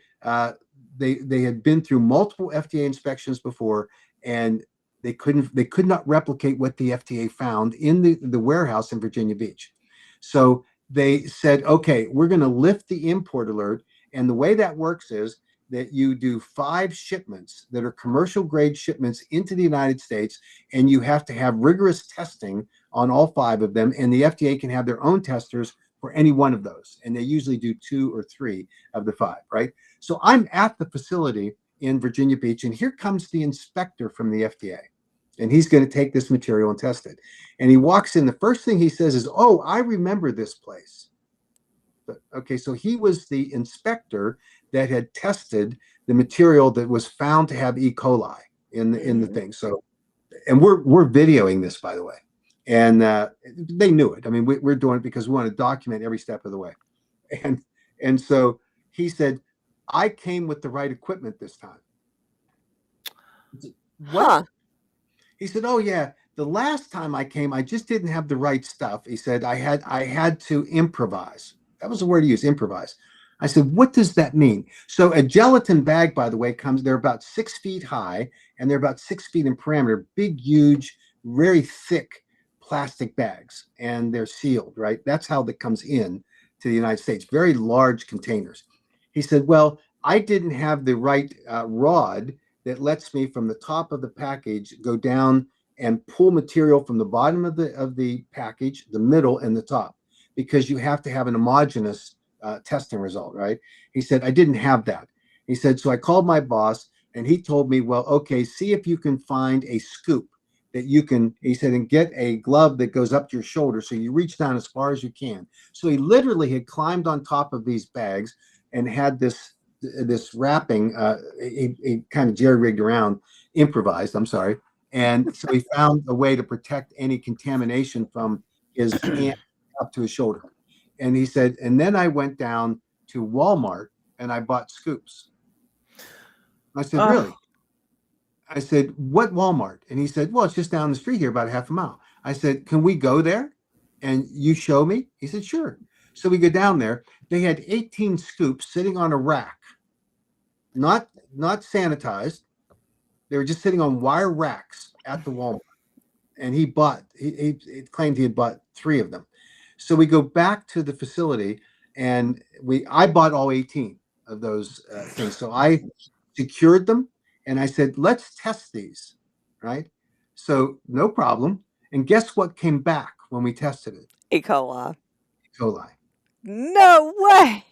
They had been through multiple FDA inspections before, and they could not replicate what the FDA found in the warehouse in Virginia Beach. So they said, okay, we're going to lift the import alert. And the way that works is that you do 5 shipments that are commercial grade shipments into the United States, and you have to have rigorous testing on all 5 of them. And the FDA can have their own testers for any one of those. And they usually do 2 or 3 of the 5, right? So I'm at the facility in Virginia Beach, and here comes the inspector from the FDA. and he's going to take this material and test it. And he walks in. The first thing he says is, "Oh, I remember this place." Okay, so he was the inspector that had tested the material that was found to have E. coli in the thing. So, and we're videoing this, by the way, and they knew it. I mean, we're doing it because we want to document every step of the way. And so he said, "I came with the right equipment this time." What? Huh. He said, "Oh yeah, the last time I came, I just didn't have the right stuff." He said, I had to improvise. That was the word he used, improvise. I said, "What does that mean?" So a gelatin bag, by the way, they're about 6 feet high and they're about 6 feet in diameter, big, huge, very thick plastic bags, and they're sealed, right? That's how that comes in to the United States, very large containers. He said, "Well, I didn't have the right rod that lets me from the top of the package go down and pull material from the bottom of the package, the middle, and the top, because you have to have an homogeneous testing result, right?" He said, "I didn't have that." He said, "So I called my boss and he told me, well, okay, see if you can find a scoop that you can," he said, "and get a glove that goes up to your shoulder so you reach down as far as you can." So he literally had climbed on top of these bags and had this wrapping, he kind of jerry-rigged around, improvised, I'm sorry. And so he found a way to protect any contamination from his hand up to his shoulder. And he said, and then I went down to Walmart and I bought scoops. I said, "Really?" I said, "What Walmart?" And he said, "Well, it's just down the street here, about a half a mile." I said, "Can we go there and you show me?" He said, "Sure." So we go down there. They had 18 scoops sitting on a rack, not sanitized. They were just sitting on wire racks at the Walmart. And he claimed he had bought 3 of them. So we go back to the facility and I bought all 18 of those things. So I secured them and I said, "Let's test these," right? So no problem. And guess what came back when we tested it? E. coli. E. coli. No way.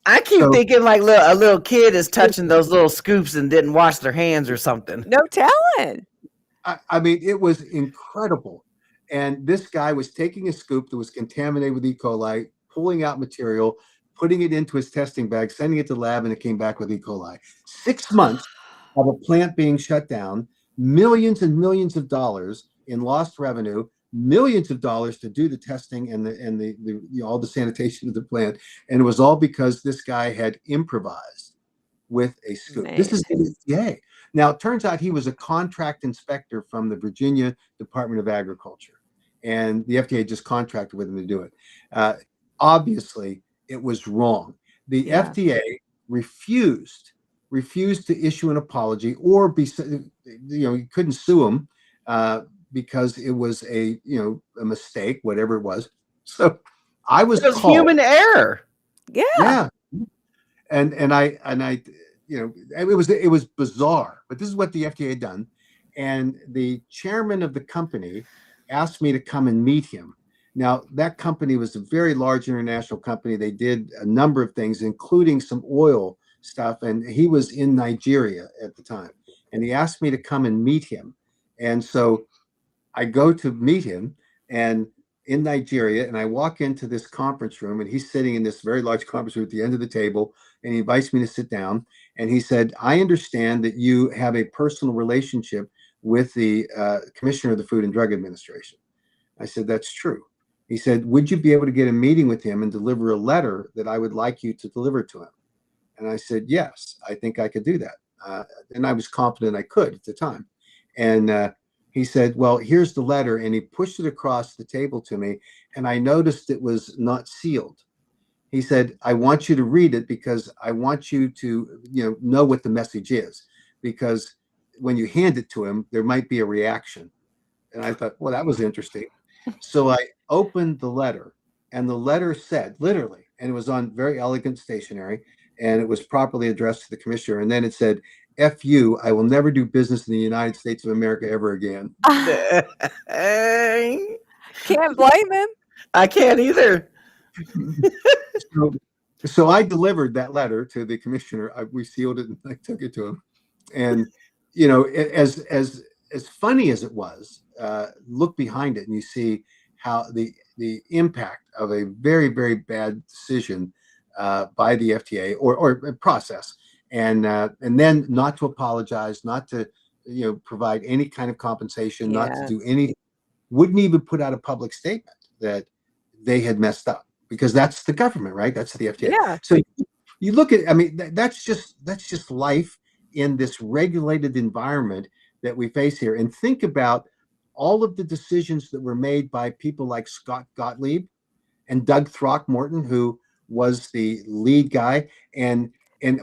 I keep So- thinking like a little kid is touching those little scoops and didn't wash their hands or something. No telling. I mean, it was incredible. And this guy was taking a scoop that was contaminated with E. coli, pulling out material, putting it into his testing bag, sending it to the lab, and it came back with E. coli. 6 months of a plant being shut down, millions and millions of dollars in lost revenue, millions of dollars to do the testing and all the sanitation of the plant. And it was all because this guy had improvised with a scoop. Man. This is the FDA. Now, it turns out he was a contract inspector from the Virginia Department of Agriculture, and the FDA just contracted with him to do it. Obviously, it was wrong. The Yeah. FDA refused to issue an apology or you couldn't sue him because it was a mistake, whatever it was. So I was It was called. human error. Yeah. Yeah. And I it was bizarre, but this is what the FDA had done. And the chairman of the company asked me to come and meet him. Now, that company was a very large international company. They did a number of things, including some oil stuff. And he was in Nigeria at the time. And he asked me to come and meet him. And so I go to meet him and in Nigeria, and I walk into this conference room, and he's sitting in this very large conference room at the end of the table, and he invites me to sit down. And he said, "I understand that you have a personal relationship with the Commissioner of the Food and Drug Administration." I said, "That's true." He said, "Would you be able to get a meeting with him and deliver a letter that I would like you to deliver to him?" And I said, "Yes, I think I could do that." And I was confident I could at the time. And he said, "Well, here's the letter." And he pushed it across the table to me. And I noticed it was not sealed. He said, "I want you to read it because I want you to, know what the message is. Because when you hand it to him, there might be a reaction." And I thought, well, that was interesting. So I opened the letter, and the letter said, literally, and it was on very elegant stationery, and it was properly addressed to the commissioner. And then it said, "F you, I will never do business in the United States of America ever again." Can't blame him. I can't either. So I delivered that letter to the commissioner. We sealed it and I took it to him. And, as as funny as it was, look behind it and you see how the impact of a very, very bad decision by the FDA or process, and then not to apologize, not to provide any kind of compensation, not to Yeah. do any, wouldn't even put out a public statement that they had messed up, because that's the government, right? That's the FDA. Yeah. So you look at, I mean, that's just life in this regulated environment that we face here. And think about all of the decisions that were made by people like Scott Gottlieb and Doug Throckmorton, who was the lead guy. And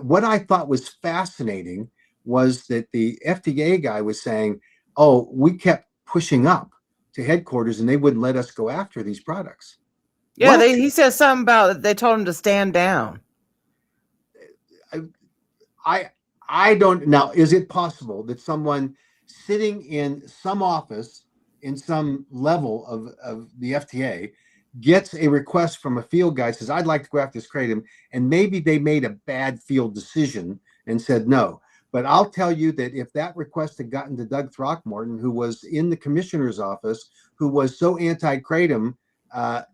what I thought was fascinating was that the FDA guy was saying, "Oh, we kept pushing up to headquarters, and they wouldn't let us go after these products." Yeah, What? he said something about they told him to stand down. I don't now. Is it possible that someone sitting in some office in some level of the FDA gets a request from a field guy, says, "I'd like to go after this kratom," and maybe they made a bad field decision and said no? But I'll tell you that if that request had gotten to Doug Throckmorton, who was in the commissioner's office, who was so anti-kratom,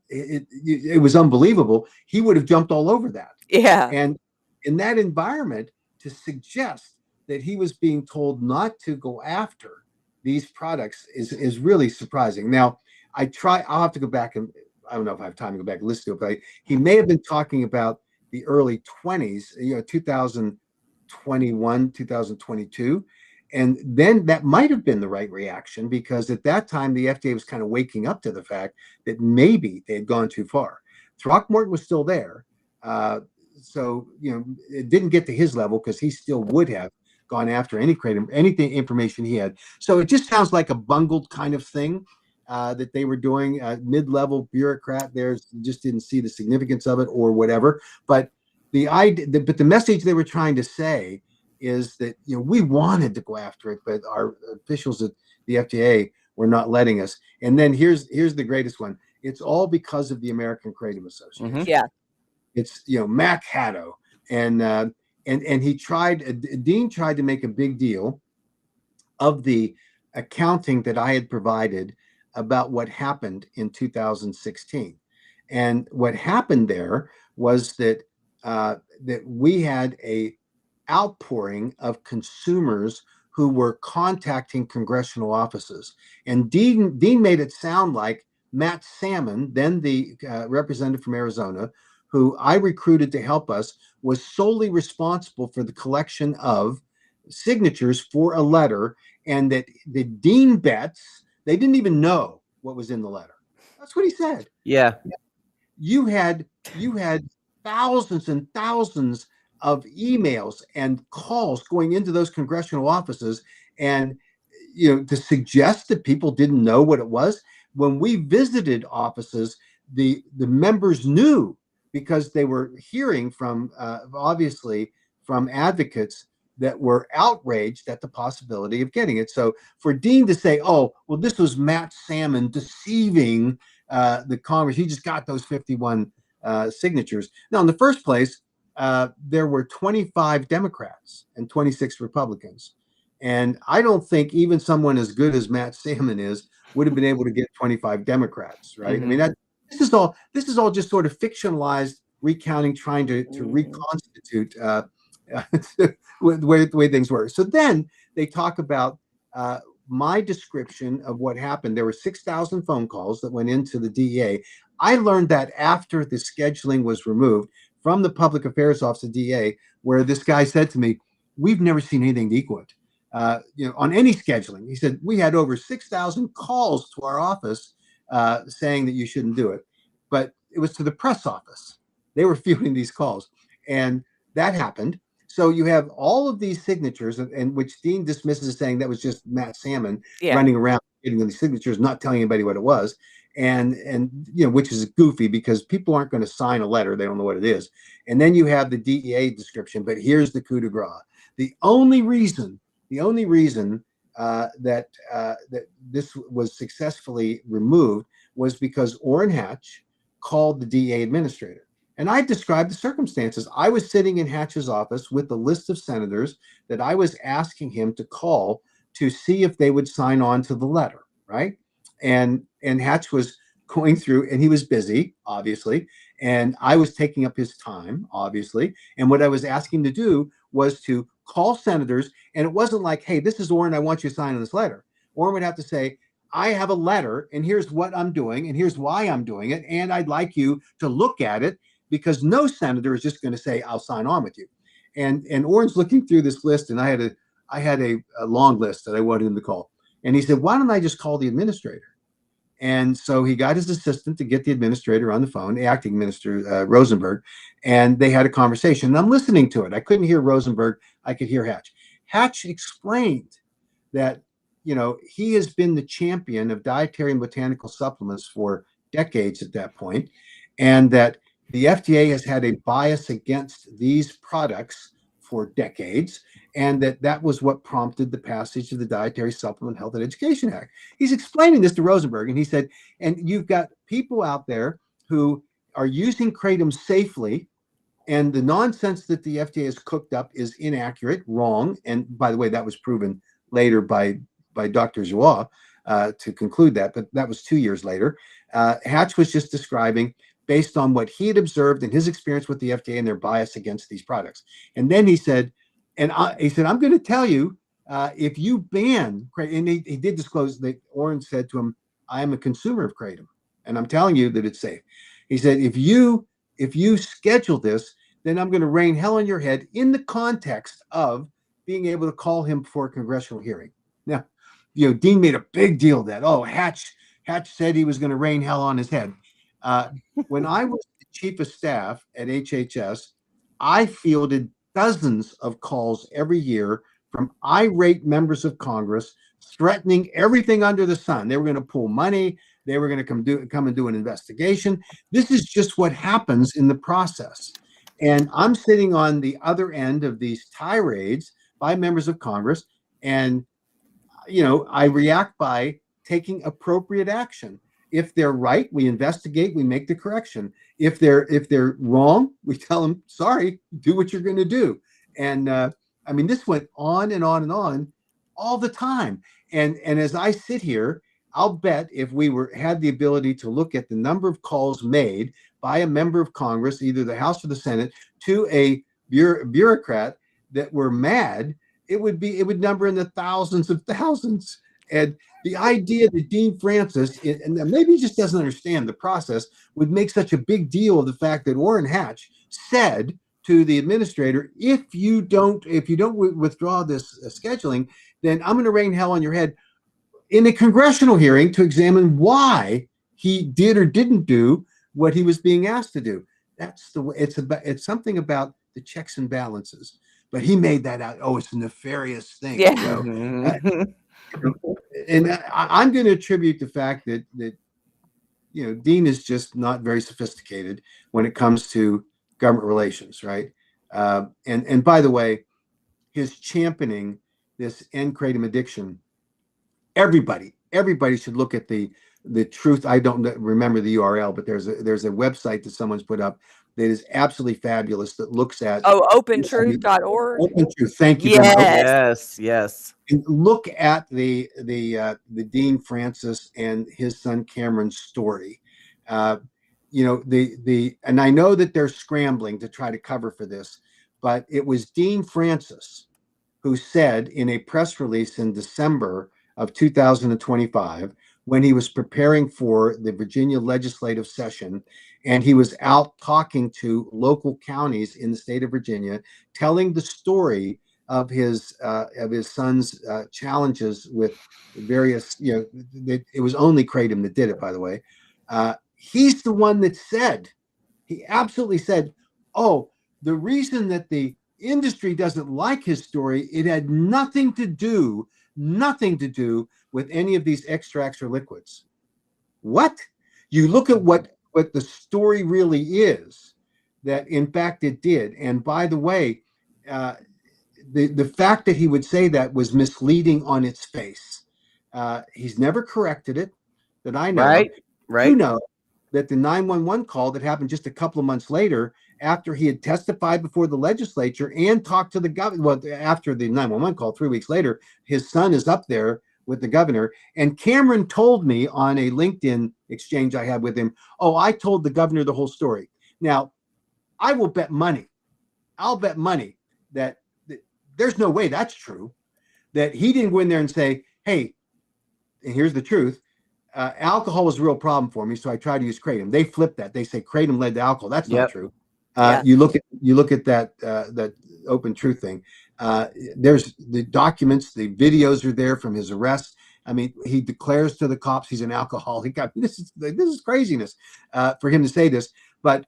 it was unbelievable. He would have jumped all over that. Yeah. And in that environment, to suggest that he was being told not to go after these products is really surprising. Now, I'll have to go back, and I don't know if I have time to go back and listen to it, but he may have been talking about the early 20s, 2021, 2022. And then that might have been the right reaction, because at that time, the FDA was kind of waking up to the fact that maybe they had gone too far. Throckmorton was still there. So, it didn't get to his level, because he still would have gone after anything information he had. So it just sounds like a bungled kind of thing that they were doing. Mid-level bureaucrat there just didn't see the significance of it or whatever. But the message they were trying to say is that we wanted to go after it, but our officials at the FDA were not letting us. And then here's the greatest one. It's all because of the American Kratom Association. Mhm. Yeah. It's Mac Haddo, and Dean tried to make a big deal of the accounting that I had provided about what happened in 2016. And what happened there was that we had a outpouring of consumers who were contacting congressional offices. And Dean made it sound like Matt Salmon, then the representative from Arizona, who I recruited to help us, was solely responsible for the collection of signatures for a letter, and that the Dean bets they didn't even know what was in the letter. That's what he said. Yeah. You had thousands and thousands of emails and calls going into those congressional offices, and to suggest that people didn't know what it was. When we visited offices, the members knew, because they were hearing from obviously from advocates that were outraged at the possibility of getting it. So for Dean to say, "Oh, well, this was Matt Salmon deceiving the Congress, he just got those 51 signatures." Now, in the first place, there were 25 Democrats and 26 Republicans. And I don't think even someone as good as Matt Salmon would have been able to get 25 Democrats, right? Mhm. I mean, this is all just sort of fictionalized recounting, trying to reconstitute the way things were. So then they talk about my description of what happened. There were 6,000 phone calls that went into the DEA. I learned that after the scheduling was removed from the Public Affairs Office of DEA, where this guy said to me, "We've never seen anything to equal it. On any scheduling." He said, "We had over 6,000 calls to our office saying that you shouldn't do it." But it was to the press office. They were fielding these calls. And that happened. So you have all of these signatures, and which Dean dismisses as saying that was just Matt Salmon running around getting these signatures, not telling anybody what it was. And which is goofy, because people aren't going to sign a letter. They don't know what it is. And then you have the DEA description. But here's the coup de grace. The only reason that this was successfully removed was because Orrin Hatch called the DEA administrator. And I described the circumstances. I was sitting in Hatch's office with a list of senators that I was asking him to call to see if they would sign on to the letter, right? And Hatch was going through, and he was busy, obviously, and I was taking up his time, obviously. And what I was asking him to do was to call senators, and it wasn't like, hey, this is Orrin, I want you to sign on this letter. Orrin would have to say, I have a letter, and here's what I'm doing, and here's why I'm doing it, and I'd like you to look at it, because no senator is just going to say, I'll sign on with you. And Orrin's looking through this list, and I had a long list that I wanted him to call. And he said, why don't I just call the administrator? And so he got his assistant to get the administrator on the phone, the acting minister, Rosenberg, and they had a conversation. And I'm listening to it. I couldn't hear Rosenberg. I could hear Hatch. Hatch explained that, he has been the champion of dietary and botanical supplements for decades at that point, and that the FDA has had a bias against these products for decades, and that was what prompted the passage of the Dietary Supplement Health and Education Act. He's explaining this to Rosenberg, and he said, and you've got people out there who are using kratom safely, and the nonsense that the FDA has cooked up is inaccurate, wrong. And by the way, that was proven later by Dr. Joie to conclude that, but that was 2 years later. Hatch was just describing based on what he had observed in his experience with the FDA and their bias against these products. And then he said, I'm going to tell you, if you ban kratom, and he did disclose that Orrin said to him, I am a consumer of kratom, and I'm telling you that it's safe. He said, if you schedule this, then I'm going to rain hell on your head, in the context of being able to call him for a congressional hearing. Now, Dean made a big deal of that. Oh, Hatch said he was going to rain hell on his head. When I was the chief of staff at HHS, I fielded dozens of calls every year from irate members of Congress threatening everything under the sun. They were going to pull money. They were going to come and do an investigation. This is just what happens in the process. And I'm sitting on the other end of these tirades by members of Congress, and I react by taking appropriate action. If they're right, we investigate, we make the correction. If they're wrong, we tell them, sorry, do what you're going to do. And this went on and on and on all the time. And as I sit here, I'll bet if we had the ability to look at the number of calls made by a member of Congress, either the House or the Senate, to a bureaucrat that were mad, it would number in the thousands of thousands. And the idea that Dean Francis, and maybe he just doesn't understand the process, would make such a big deal of the fact that Orrin Hatch said to the administrator, if you don't withdraw this scheduling, then I'm going to rain hell on your head, in a congressional hearing to examine why he did or didn't do what he was being asked to do. That's the way. It's something about the checks and balances. But he made that out. Oh, it's a nefarious thing. Yeah. And I'm going to attribute the fact that Dean is just not very sophisticated when it comes to government relations, right? And by the way, his championing this end kratom addiction. Everybody should look at the truth. I don't remember the URL, but there's a website that someone's put up that is absolutely fabulous, that looks at opentruth.org. Open Truth. Thank you. Yes. And look at the Dean Francis and his son Cameron's story. And I know that they're scrambling to try to cover for this, but it was Dean Francis who said in a press release in December of 2025, when he was preparing for the Virginia legislative session, and he was out talking to local counties in the state of Virginia, telling the story of his son's challenges with various, it was only kratom that did it, by the way. He's the one that he absolutely said, oh, the reason that the industry doesn't like his story, it had nothing to do with any of these extracts or liquids. What? You look at what the story really is, that in fact it did. And by the way, the fact that he would say that was misleading on its face. He's never corrected it, that I know. Right. You know that the 911 call that happened just a couple of months later after he had testified before the legislature and talked to the governor. Well, after the 911 call, 3 weeks later, his son is up there with the governor. And Cameron told me on a LinkedIn exchange I had with him, oh, I told the governor the whole story. Now, I will bet money. I'll bet money that there's no way that's true, that he didn't go in there and say, hey, and here's the truth. Alcohol was a real problem for me, so I tried to use kratom. They flipped that. They say kratom led to alcohol. That's not true. You look at that open truth thing. There's the documents, the videos are there from his arrest. I mean, he declares to the cops he's an alcoholic. This is craziness for him to say this. But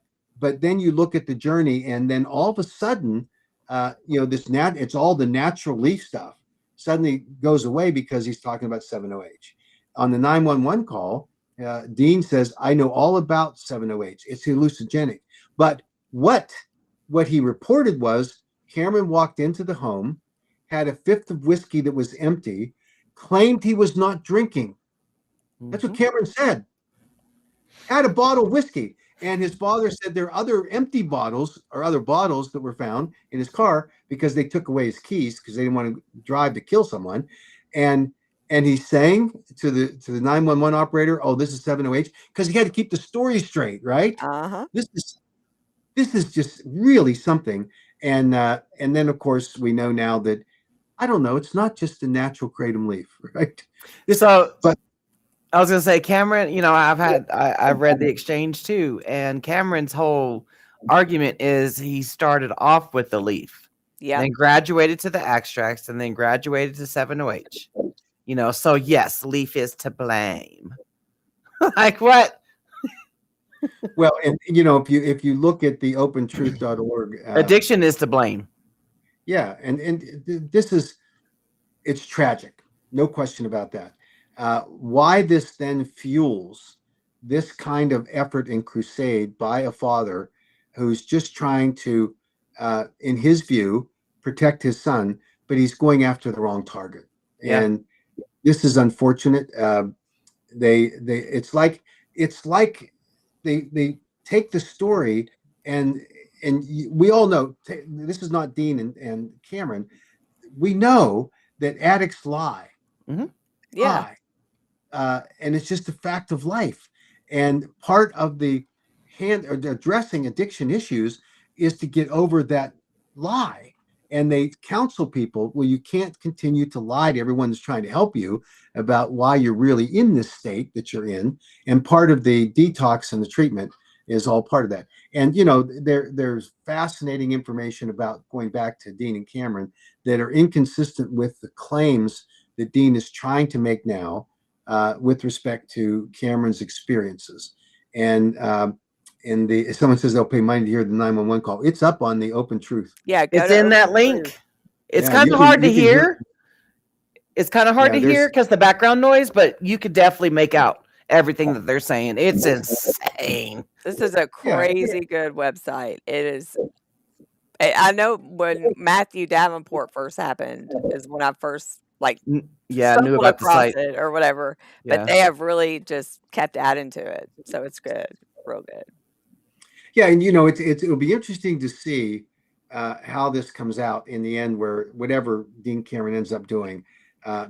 then you look at the journey, and then all of a sudden, it's all the natural leaf stuff suddenly goes away because he's talking about 7-OH. On the 911 call, Dean says, I know all about 7-OH. It's hallucinogenic. But what he reported was Cameron walked into the home, had a fifth of whiskey that was empty, claimed he was not drinking. That's what Cameron said. Had a bottle of whiskey. And his father said there are other empty bottles or other bottles that were found in his car because they took away his keys because they didn't want to drive to kill someone. And he's saying to the 911 operator, oh, this is 7-OH, because he had to keep the story straight, right? This is just really something. And then of course we know now that, I don't know, it's not just a natural kratom leaf, right? I was gonna say, Cameron, I've read the exchange too, and Cameron's whole argument is he started off with the leaf, then graduated to the extracts, and then graduated to 7-OH. So yes, leaf is to blame. Like what? Well, and if you look at the opentruth.org, addiction is to blame. Yeah, and it's tragic, no question about that. Why this then fuels this kind of effort and crusade by a father who's just trying to, in his view, protect his son, but he's going after the wrong target. Yeah. And this is unfortunate. It's like they take the story and we all know this is not Dean and Cameron. We know that addicts lie. Mm-hmm. Yeah. And it's just a fact of life. And part of the addressing addiction issues is to get over that lie. And they counsel people, well, you can't continue to lie to everyone that's trying to help you about why you're really in this state that you're in. And part of the detox and the treatment is all part of that. And, there's fascinating information about going back to Dean and Cameron that are inconsistent with the claims that Dean is trying to make now with respect to Cameron's experiences. And if someone says they'll pay money to hear the 911 call, it's up on the Open Truth. Yeah, it's in that link. It's kind of hard to hear. It's kind of hard to hear because the background noise, but you could definitely make out everything that they're saying. It's insane. This is a crazy good website. It is. I know when Matthew Davenport first happened is when I first knew about the site or whatever. But they have really just kept adding to it, so it's good, real good. Yeah, and it'll be interesting to see how this comes out in the end, where whatever Dean Cameron ends up doing,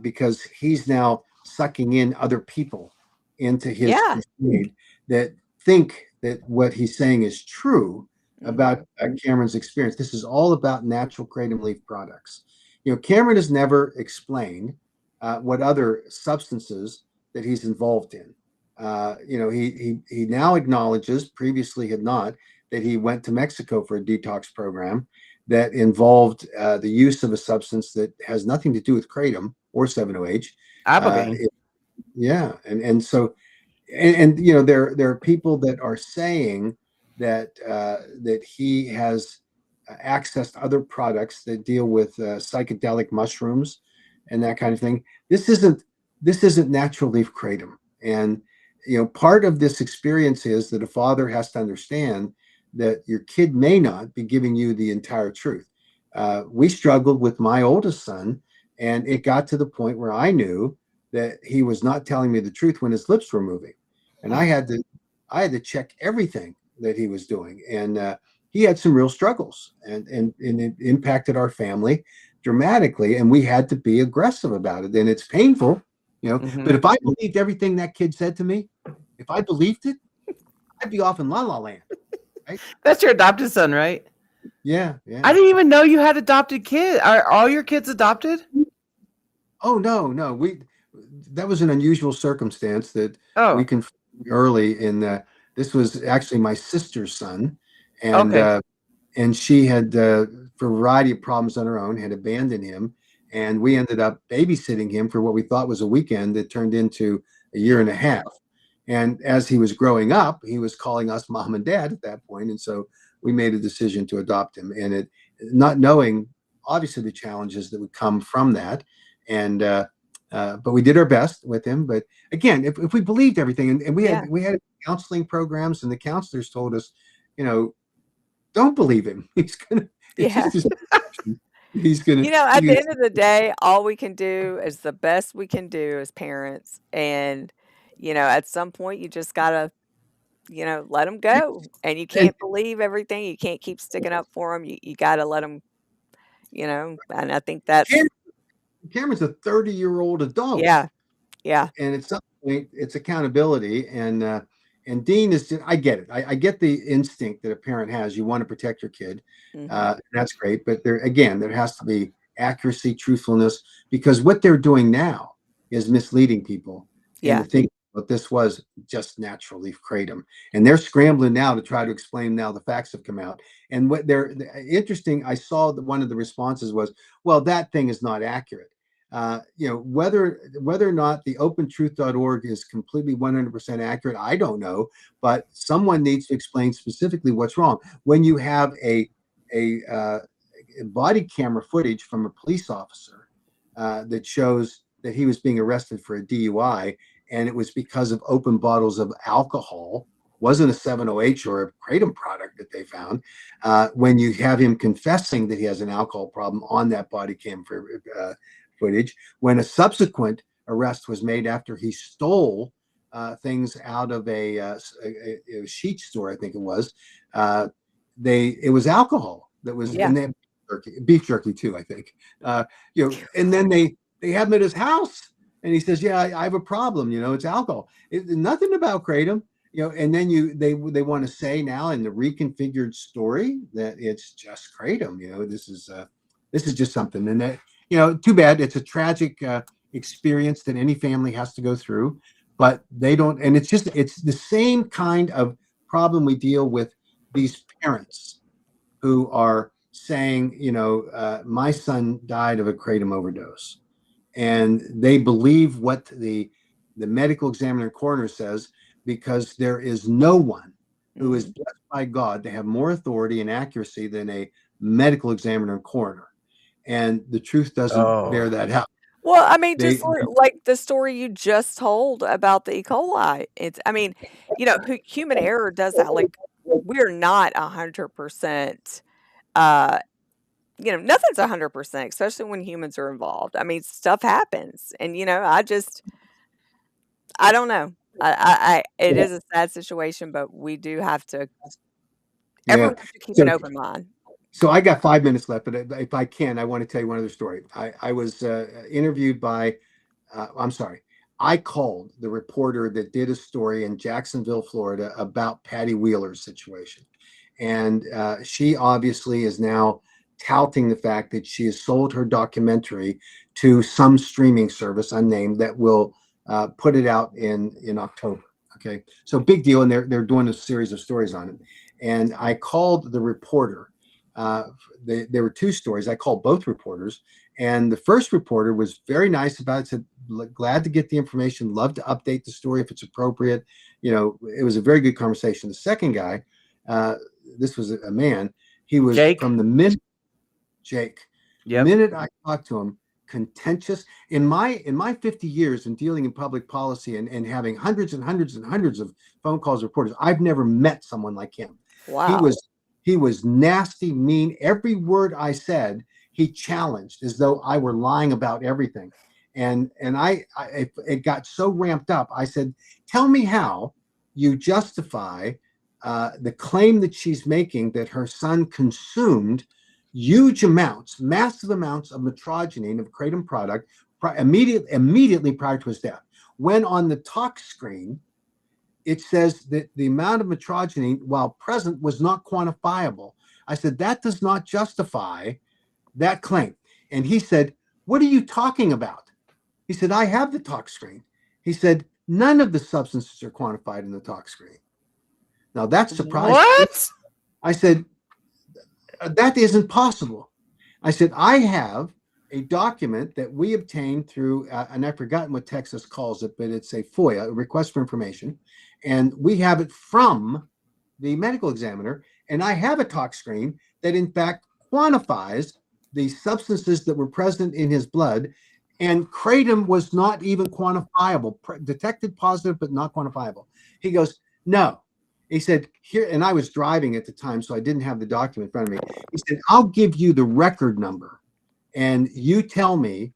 because he's now sucking in other people into his crusade that think that what he's saying is true about Cameron's experience. This is all about natural kratom leaf products. Cameron has never explained what other substances that he's involved in. He now acknowledges, previously had not, that he went to Mexico for a detox program that involved the use of a substance that has nothing to do with kratom or 7-OH. Ibogaine. There are people that are saying that he has accessed other products that deal with psychedelic mushrooms and that kind of thing. This isn't natural leaf kratom. And part of this experience is that a father has to understand that your kid may not be giving you the entire truth. We struggled with my oldest son, and it got to the point where I knew that he was not telling me the truth when his lips were moving, and I had to check everything that he was doing. And he had some real struggles, and it impacted our family dramatically, and we had to be aggressive about it. And it's painful, but if I believed everything that kid said to me, if I believed it, I'd be off in La La Land. Right? That's your adopted son, right? Yeah. I didn't even know you had adopted kids. Are all your kids adopted? Oh, no. That was an unusual circumstance that we Oh, confirmed early in this was actually my sister's son, and okay. and she had for a variety of problems on her own had abandoned him, and we ended up babysitting him for what we thought was a weekend that turned into a year and a half. And as he was growing up, he was calling us mom and dad at that point, and so we made a decision to adopt him, and it not knowing obviously the challenges that would come from that. And but we did our best with him. But again, if we believed everything, and we Yeah. had counseling programs, and the counselors told us, don't believe him. He's gonna. It's Yeah. just his perception. He's gonna. At the end of the day, all we can do is the best we can do as parents. And, at some point, you just got to, let them go. And you And can't believe everything. You can't keep sticking up for them. You got to let them, and I think that's, Cameron's a 30-year-old adult. yeah, yeah. And at some point it's accountability, and Dean is just, I get it. I get the instinct that a parent has. You want to protect your kid. Hmm. That's great, but there has to be accuracy, truthfulness, because what they're doing now is misleading people Yeah. into thinking that this was just natural leaf kratom, and they're scrambling now to try to explain. Now the facts have come out, and what they're interesting, I saw that one of the responses was, well, that thing is not accurate. Whether or not the opentruth.org is completely 100% accurate, I don't know, but someone needs to explain specifically what's wrong. When you have a body camera footage from a police officer that shows that he was being arrested for a DUI, and it was because of open bottles of alcohol, wasn't a 7-OH or a kratom product that they found. When you have him confessing that he has an alcohol problem on that body cam footage, when a subsequent arrest was made after he stole things out of a sheet store, I think it was, it was alcohol that was Yeah. in that beef jerky too, I think. And then they have him at his house, and he says, "Yeah, I have a problem. It's alcohol. Nothing about kratom." And then they want to say now in the reconfigured story that it's just kratom. This is just something, and that. Too bad. It's a tragic experience that any family has to go through, but they don't. And it's the same kind of problem we deal with these parents who are saying, my son died of a kratom overdose, and they believe what the medical examiner and coroner says, because there is no one who is blessed by God to have more authority and accuracy than a medical examiner and coroner. And the truth doesn't bear that out. Well, I mean, They, just like the story you just told about the E. coli. Human error does that. Like, we're not 100%. Nothing's 100%, especially when humans are involved. I mean, stuff happens, and I don't know. It is a sad situation, but we do have to. Everyone should keep an open mind. So I got 5 minutes left, but if I can, I want to tell you one other story. I was interviewed by, I'm sorry, I called the reporter that did a story in Jacksonville, Florida about Patty Wheeler's situation. And she obviously is now touting the fact that she has sold her documentary to some streaming service unnamed that will put it out in October. Okay, so big deal. And they're doing a series of stories on it. And I called the reporter. There were two stories. I called both reporters, and the first reporter was very nice about it, said, glad to get the information, love to update the story if it's appropriate. It was a very good conversation. The second guy, this was a man, he was Jake? from the minute, Jake, Yep. the minute I talked to him, contentious. In my 50 years in dealing in public policy and having hundreds and hundreds and hundreds of phone calls, reporters, I've never met someone like him. Wow. He was nasty, mean. Every word I said, he challenged as though I were lying about everything. And it got so ramped up. I said, tell me how you justify the claim that she's making that her son consumed huge amounts, massive amounts of metrogenine, of kratom product, immediately prior to his death. When on the tox screen, it says that the amount of metrogenine, while present, was not quantifiable. I said, that does not justify that claim. And he said, what are you talking about? He said, I have the tox screen. He said, none of the substances are quantified in the tox screen. Now that's surprising. What? I said, that isn't possible. I said, I have a document that we obtained through, and I've forgotten what Texas calls it, but it's a FOIA, a request for information. And we have it from the medical examiner. And I have a tox screen that in fact quantifies the substances that were present in his blood. And kratom was not even quantifiable, detected positive, but not quantifiable. He goes, no. He said, here, and I was driving at the time, so I didn't have the document in front of me. He said, I'll give you the record number, and you tell me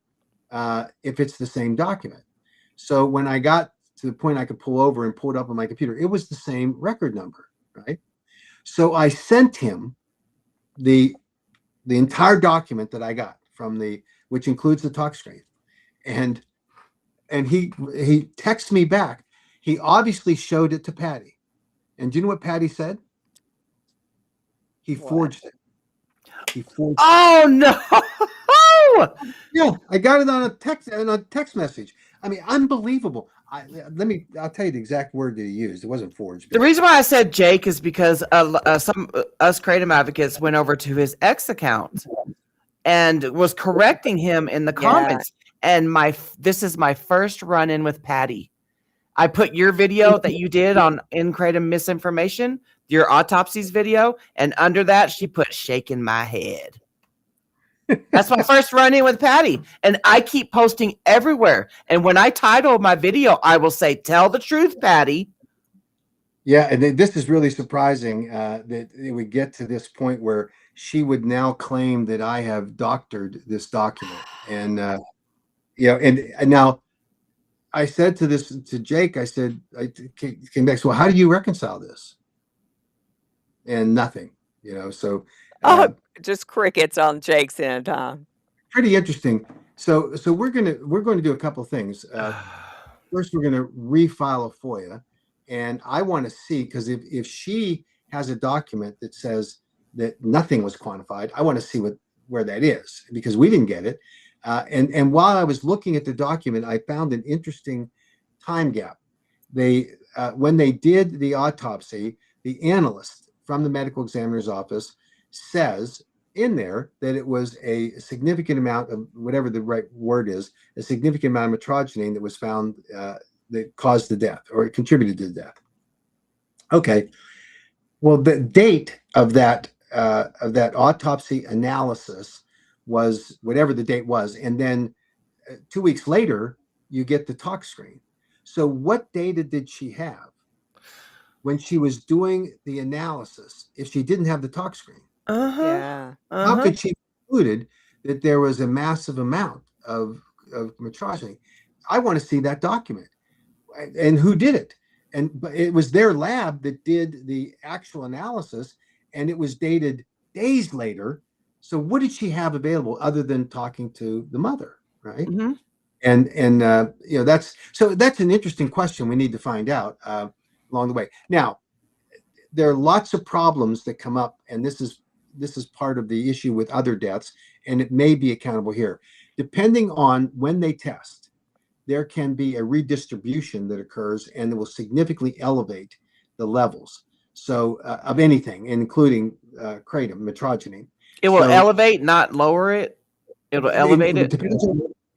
if it's the same document. So when I got to the point I could pull over and pull it up on my computer, it was the same record number, right? So I sent him the entire document that I got from which includes the tox screen. And he texted me back. He obviously showed it to Patty. And do you know what Patty said? He forged it. He forged it. Oh no! Yeah, I got it on a text message. I mean, unbelievable. I'll tell you the exact word that he used. It wasn't forged. The reason why I said Jake is because some us kratom advocates went over to his ex account and was correcting him in the comments. And this is my first run in with Patty. I put your video that you did on in kratom misinformation, your autopsies video, and under that she put shaking my head. That's my first run in with Patty. And I keep posting everywhere. And when I title my video, I will say, tell the truth, Patty. Yeah, and this is really surprising that it would get to this point where she would now claim that I have doctored this document. And and now I said to Jake, I said, I came back, so how do you reconcile this? And nothing, so just crickets on Jake's end, huh? pretty interesting. So we're going to do a couple of things. First, we're going to refile a FOIA, and I want to see, because if she has a document that says that nothing was quantified, I want to see where that is, because we didn't get it. And while I was looking at the document, I found an interesting time gap. When they did the autopsy, the analyst from the medical examiner's office says in there that it was a significant amount of, whatever the right word is, a significant amount of metrogenine that was found that caused the death, or it contributed to the death. Okay. Well, the date of that autopsy analysis was whatever the date was, and then 2 weeks later you get the tox screen. So what data did she have when she was doing the analysis if she didn't have the tox screen? Yeah. How could she have concluded that there was a massive amount of metrogenine? I want to see that document, and who did it. But it was their lab that did the actual analysis, and it was dated days later. So what did she have available other than talking to the mother, right? Mm-hmm. And that's an interesting question we need to find out along the way. Now, there are lots of problems that come up, and this is part of the issue with other deaths, and it may be accountable here. Depending on when they test, there can be a redistribution that occurs, and it will significantly elevate the levels. So of anything, including kratom, metrogenine. It will elevate, not lower it. It will elevate it.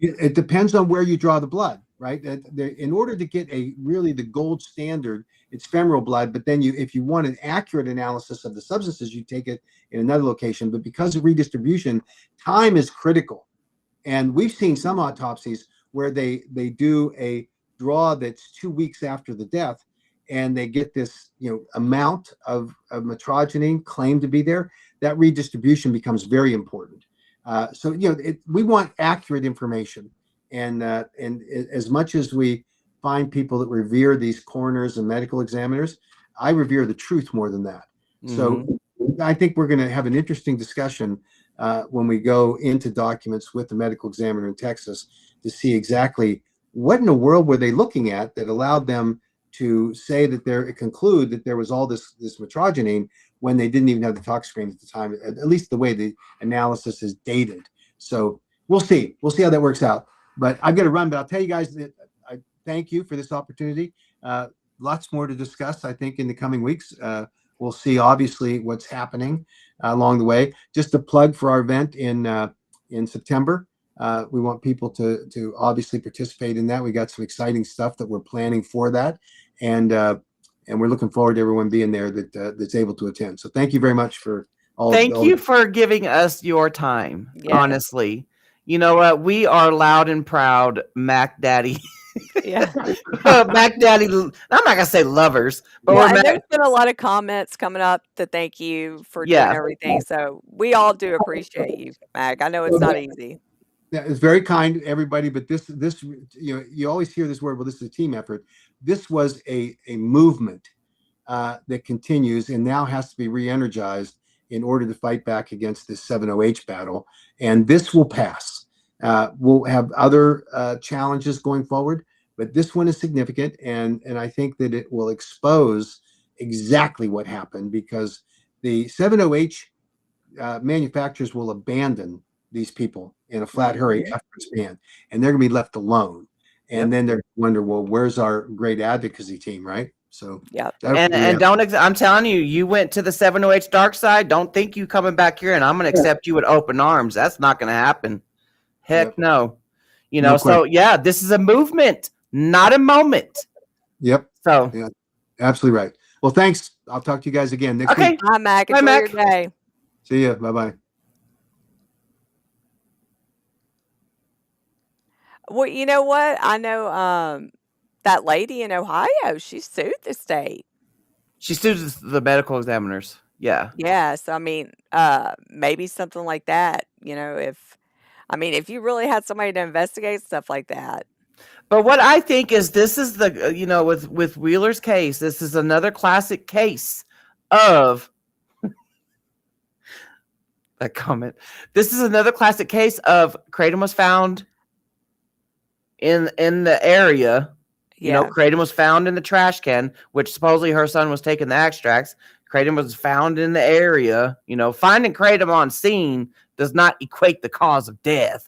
It depends on where you draw the blood, right? In order to get the gold standard, it's femoral blood. But then if you want an accurate analysis of the substances, you take it in another location. But because of redistribution, time is critical. And we've seen some autopsies where they do a draw that's 2 weeks after the death, and they get this amount of metrogenine claimed to be there. That redistribution becomes very important. So we want accurate information, and as much as we find people that revere these coroners and medical examiners, I revere the truth more than that. So I think we're going to have an interesting discussion when we go into documents with the medical examiner in Texas to see exactly what in the world were they looking at that allowed them to say that conclude that there was all this mitragynine when they didn't even have the tox screen at the time, at least the way the analysis is dated. So we'll see how that works out. But I've got to run, but I'll tell you guys that I thank you for this opportunity. Lots more to discuss, I think, in the coming weeks. We'll see, obviously, what's happening along the way. Just a plug for our event in September. We want people to obviously participate in that. We got some exciting stuff that we're planning for that, and we're looking forward to everyone being there that's able to attend. So thank you very much for all. Thank you for giving us your time. Yeah. Honestly, you know what? We are loud and proud, Mac Daddy. Yeah. Mac Daddy. I'm not gonna say lovers, but Well, and there's been a lot of comments coming up to thank you for doing everything. So we all do appreciate you, Mac. I know it's not easy. Yeah, it's very kind, everybody. But this, you always hear this word. Well, this is a team effort. This was a movement that continues and now has to be re-energized in order to fight back against this 7-OH battle. And this will pass. We'll have other challenges going forward, but this one is significant, and I think that it will expose exactly what happened, because the 7-OH manufacturers will abandon these people in a flat hurry after this ban, and they're going to be left alone. And then they're wonder, well, where's our great advocacy team, right? So yeah, and don't. I'm telling you, you went to the 7-OH dark side. Don't think you coming back here and I'm going to accept you with open arms. That's not going to happen. Heck no. You know. So yeah, this is a movement, not a moment. Yep. So yeah, absolutely right. Well, thanks. I'll talk to you guys again next week. Bye, Mac. Enjoy your day. See ya. Bye-bye. Well, you know what? I know that lady in Ohio, she sued the state. She sued the medical examiners. Yeah. Yes. I mean, maybe something like that, you know, if you really had somebody to investigate stuff like that. But what I think is this is the, you know, with Wheeler's case, this is another classic case of that comment. This is another classic case of kratom was found in the area. You know, kratom was found in the trash can, which supposedly her son was taking the extracts. Kratom was found in the area. You know, finding kratom on scene does not equate the cause of death.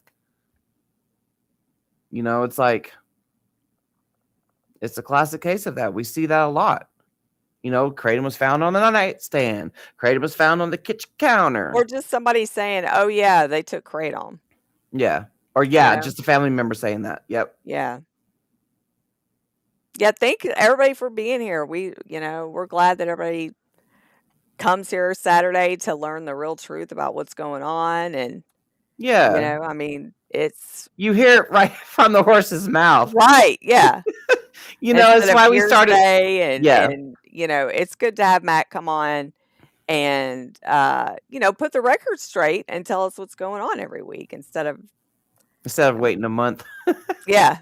You know, it's like, it's a classic case of that. We see that a lot. You know, kratom was found on the nightstand. Kratom was found on the kitchen counter. Or just somebody saying, oh, yeah, they took kratom. Yeah. Or, just a family member saying that. Yep. Yeah. Yeah, thank everybody for being here. We're glad that everybody comes here Saturday to learn the real truth about what's going on. And, I mean, you hear it right from the horse's mouth. Right. Yeah. That's why we started. And, it's good to have Matt come on and, put the record straight and tell us what's going on every week instead of waiting a month. Yeah.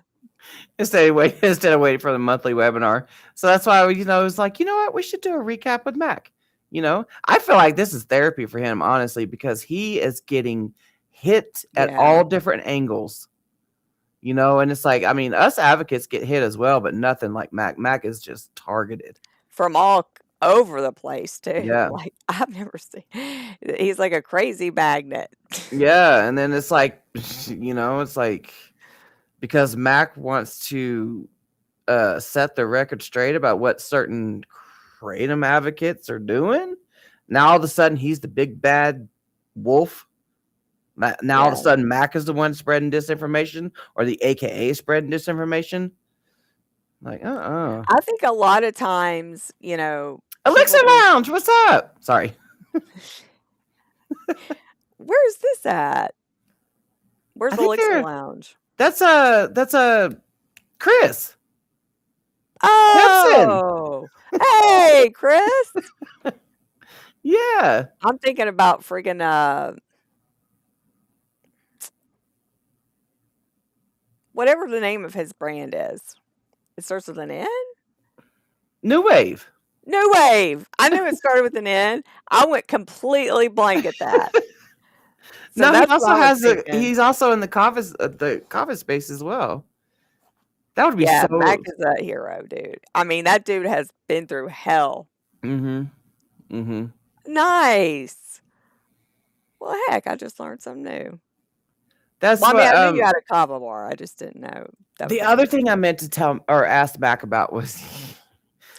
Instead of waiting for the monthly webinar. So that's why it was like, you know what, we should do a recap with Mac. I feel like this is therapy for him, honestly, because he is getting hit at all different angles. And it's like, I mean, us advocates get hit as well, but nothing like Mac. Mac is just targeted from all over the place too. Yeah. Like I've never seen. He's like a crazy magnet. Yeah, and then it's like, it's like, because Mac wants to set the record straight about what certain kratom advocates are doing. Now all of a sudden he's the big bad wolf. Now all of a sudden Mac is the one spreading disinformation, or the AKA spreading disinformation. Like, I think a lot of times, Elixir Lounge, what's up? Sorry. Where's this at? Where's Elixir Lounge? That's a Chris. Oh, hey, Chris. Yeah. I'm thinking about friggin' whatever the name of his brand is. It starts with an N? New Wave. New Wave. I knew it started with an N. I went completely blank at that. So No, he that's also what I was has a. thinking. He's also in the Kava space as well. That would be Yeah, so. Mac is a hero, dude. I mean, that dude has been through hell. Mm-hmm. Mm-hmm. Nice. Well, heck, I just learned something new. That's Well, I mean, what. I knew you had a kava bar. I just didn't know that was The a other thing. thing I meant to tell or ask back about was.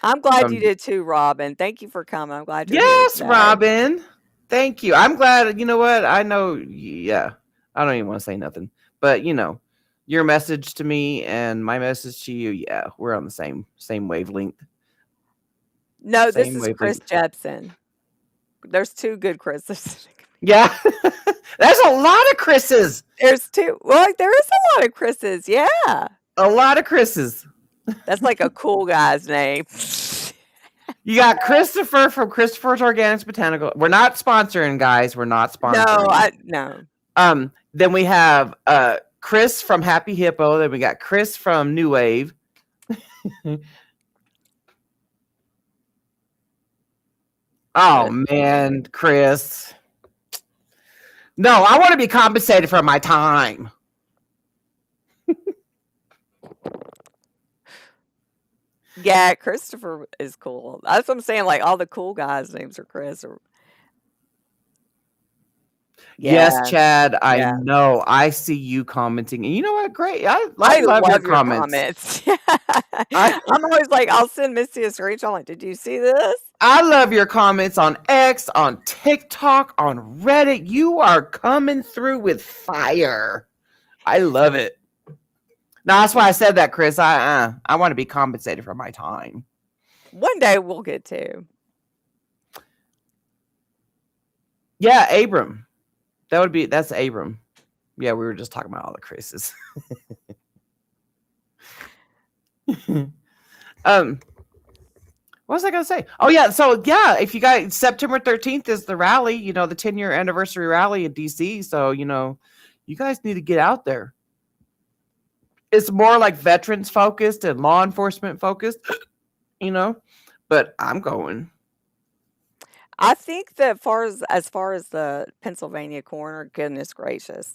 I'm glad you Um, did too, Robin. Thank you for coming. I'm glad you're here yes, today. Robin. Thank you. I'm glad. You know what? I know. Yeah, I don't even want to say nothing. But your message to me and my message to you. Yeah, we're on the same wavelength. No, this Same is Chris wavelength. Jepson. There's two good Chris's. Yeah, there's a lot of Chris's. There's two. Well, there is a lot of Chris's. Yeah. A lot of Chris's. That's like a cool guy's name. You got Christopher from Christopher's Organics Botanical. We're not sponsoring, guys. We're not sponsoring. No. Then we have Chris from Happy Hippo. Then we got Chris from New Wave. Oh man, Chris. No, I want to be compensated for my time. Yeah, Christopher is cool. That's what I'm saying. Like all the cool guys' names are Chris. Yes, Chad. I Yeah. know. I see you commenting, and you know what? Great. I love your comments. I'm always like, I'll send Misty a screenshot. Like, did you see this? I love your comments on X, on TikTok, on Reddit. You are coming through with fire. I love it. No, that's why I said that, Chris. I want to be compensated for my time. One day we'll get to. Yeah, Abram. That's Abram. Yeah, we were just talking about all the Chris's. What was I gonna say? Oh yeah, so yeah, if you guys September 13th is the rally, the 10-year anniversary rally in DC. So you guys need to get out there. It's more like veterans focused and law enforcement focused, but I'm going. I think that as far as the Pennsylvania coroner, goodness gracious.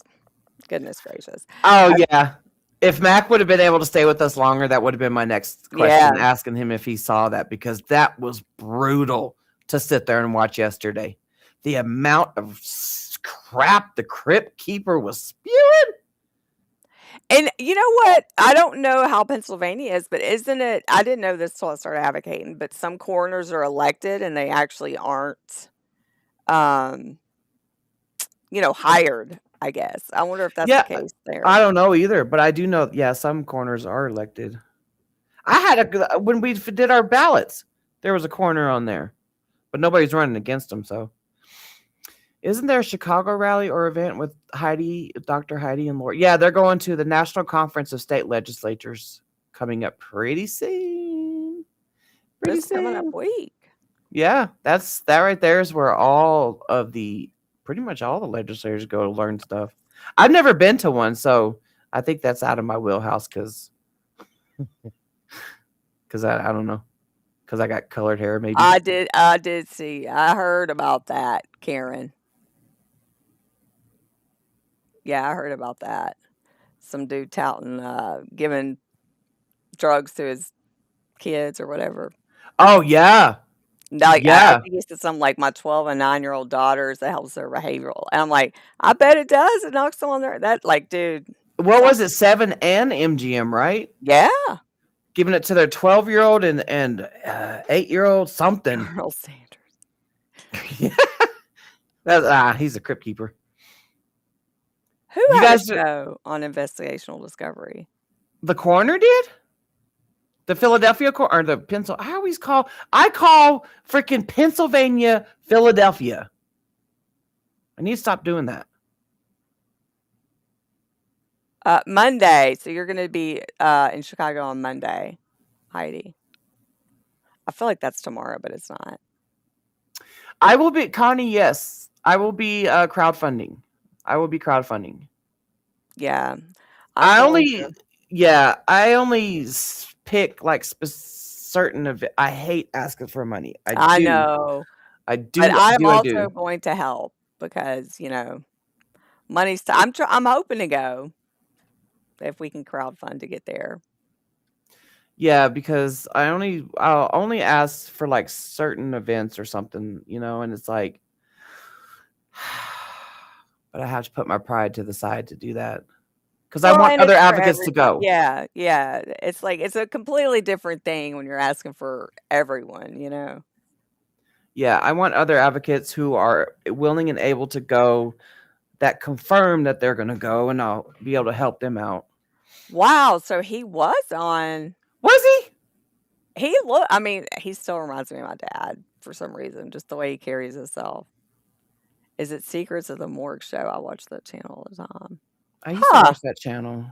Oh yeah. If Mac would have been able to stay with us longer, that would have been my next question, asking him if he saw that, because that was brutal to sit there and watch yesterday. The amount of crap the Crypt Keeper was spewing. And you know what? I don't know how Pennsylvania is, but isn't it? I didn't know this till I started advocating, but some coroners are elected and they actually aren't, hired, I guess. I wonder if that's the case there. I don't know either, but I do know, some coroners are elected. I had when we did our ballots, there was a coroner on there, but nobody's running against them. So, isn't there a Chicago rally or event with Dr. Heidi and Laura? Yeah, they're going to the National Conference of State Legislatures coming up pretty soon. Coming up week. Yeah, that right there is where pretty much all the legislators go to learn stuff. I've never been to one, so I think that's out of my wheelhouse because I don't know, because I got colored hair. Maybe I did see. I heard about that, Karen. Yeah, I heard about that. Some dude touting giving drugs to his kids or whatever. Oh yeah. Like, I think he said something like, my 12 and 9-year-old daughters, that helps their behavioral. And I'm like, I bet it does. It knocks on there. That, like, dude. What was it? 7 and MGM, right? Yeah. Giving it to their 12-year-old and 8-year-old something. Colonel Sanders. He's a Crypt Keeper. Who had a show on Investigational Discovery? The coroner did? The Philadelphia or the Pennsylvania? I call freaking Pennsylvania Philadelphia. I need to stop doing that. Monday. So you're going to be in Chicago on Monday, Heidi. I feel like that's tomorrow, but it's not. I will be, Connie, yes. I will be crowdfunding. I will be crowdfunding. Yeah. I only pick like certain of it. I hate asking for money. I know, I but do. I'm I also do. going to help because, money's I'm hoping to go if we can crowdfund to get there. Yeah, because I'll only ask for like certain events or something, and it's like, but I have to put my pride to the side to do that because I Well, want and other it's for advocates to everybody. go. Yeah, yeah. It's like it's a completely different thing when you're asking for everyone. Yeah, I want other advocates who are willing and able to go that confirm that they're going to go, and I'll be able to help them out. Wow, so he was on. Was he? He still reminds me of my dad for some reason, just the way he carries himself. Is it Secrets of the Morgue Show? I watch that channel all the time. I used to Huh. watch that channel.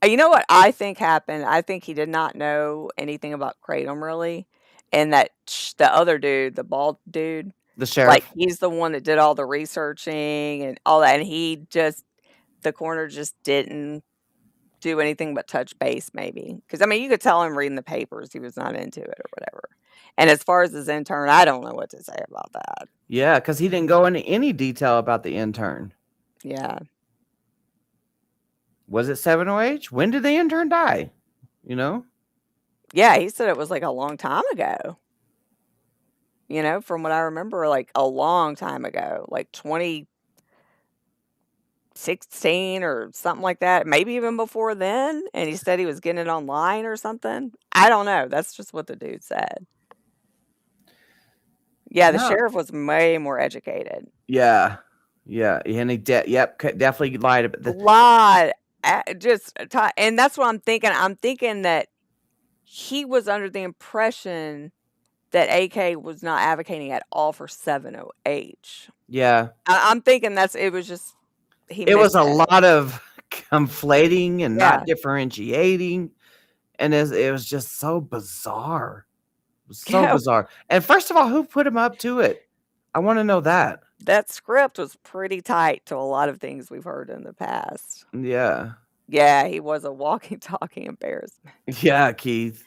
You know what I think happened? I think he did not know anything about Kratom really, and that the other dude, the bald dude, The like sheriff. he's the one that did all the researching and all that, and the coroner just didn't do anything but touch base, maybe. Because you could tell him reading the papers he was not into it or whatever. And as far as his intern, I don't know what to say about that. Yeah, because he didn't go into any detail about the intern. Yeah. Was it 7OH? When did the intern die? Yeah, he said it was like a long time ago. From what I remember, like a long time ago, like 2016 or something like that, maybe even before then. And he said he was getting it online or something. I don't know. That's just what the dude said. Yeah, the No. sheriff was way more educated. Yeah. Yeah. And he definitely lied about Lied. And that's what I'm thinking. I'm thinking that he was under the impression that AK was not advocating at all for 70H. Yeah. I'm thinking it was just it was a lot of conflating and Yeah. not differentiating, and it was just so bizarre. It was so Yeah. bizarre. And first of all, who put him up to it? I want to know that. That script was pretty tight to a lot of things we've heard in the past. Yeah. Yeah, he was a walking, talking embarrassment. Yeah, Keith.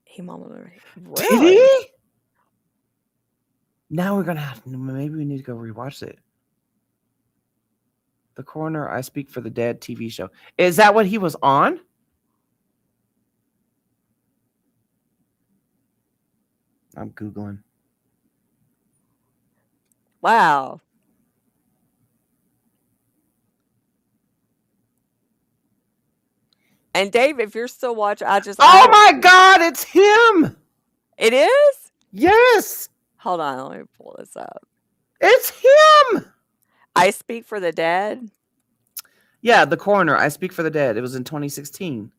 He mumbled. Did Really? he? Now we're gonna maybe we need to go rewatch it. The Coroner, I Speak for the Dead TV show. Is that what he was on? I'm Googling. Wow. And Dave, if you're still watching, Oh my God, it's him! It is? Yes! Hold on, let me pull this up. It's him! I Speak for the Dead? Yeah, The Coroner, I Speak for the Dead. It was in 2016.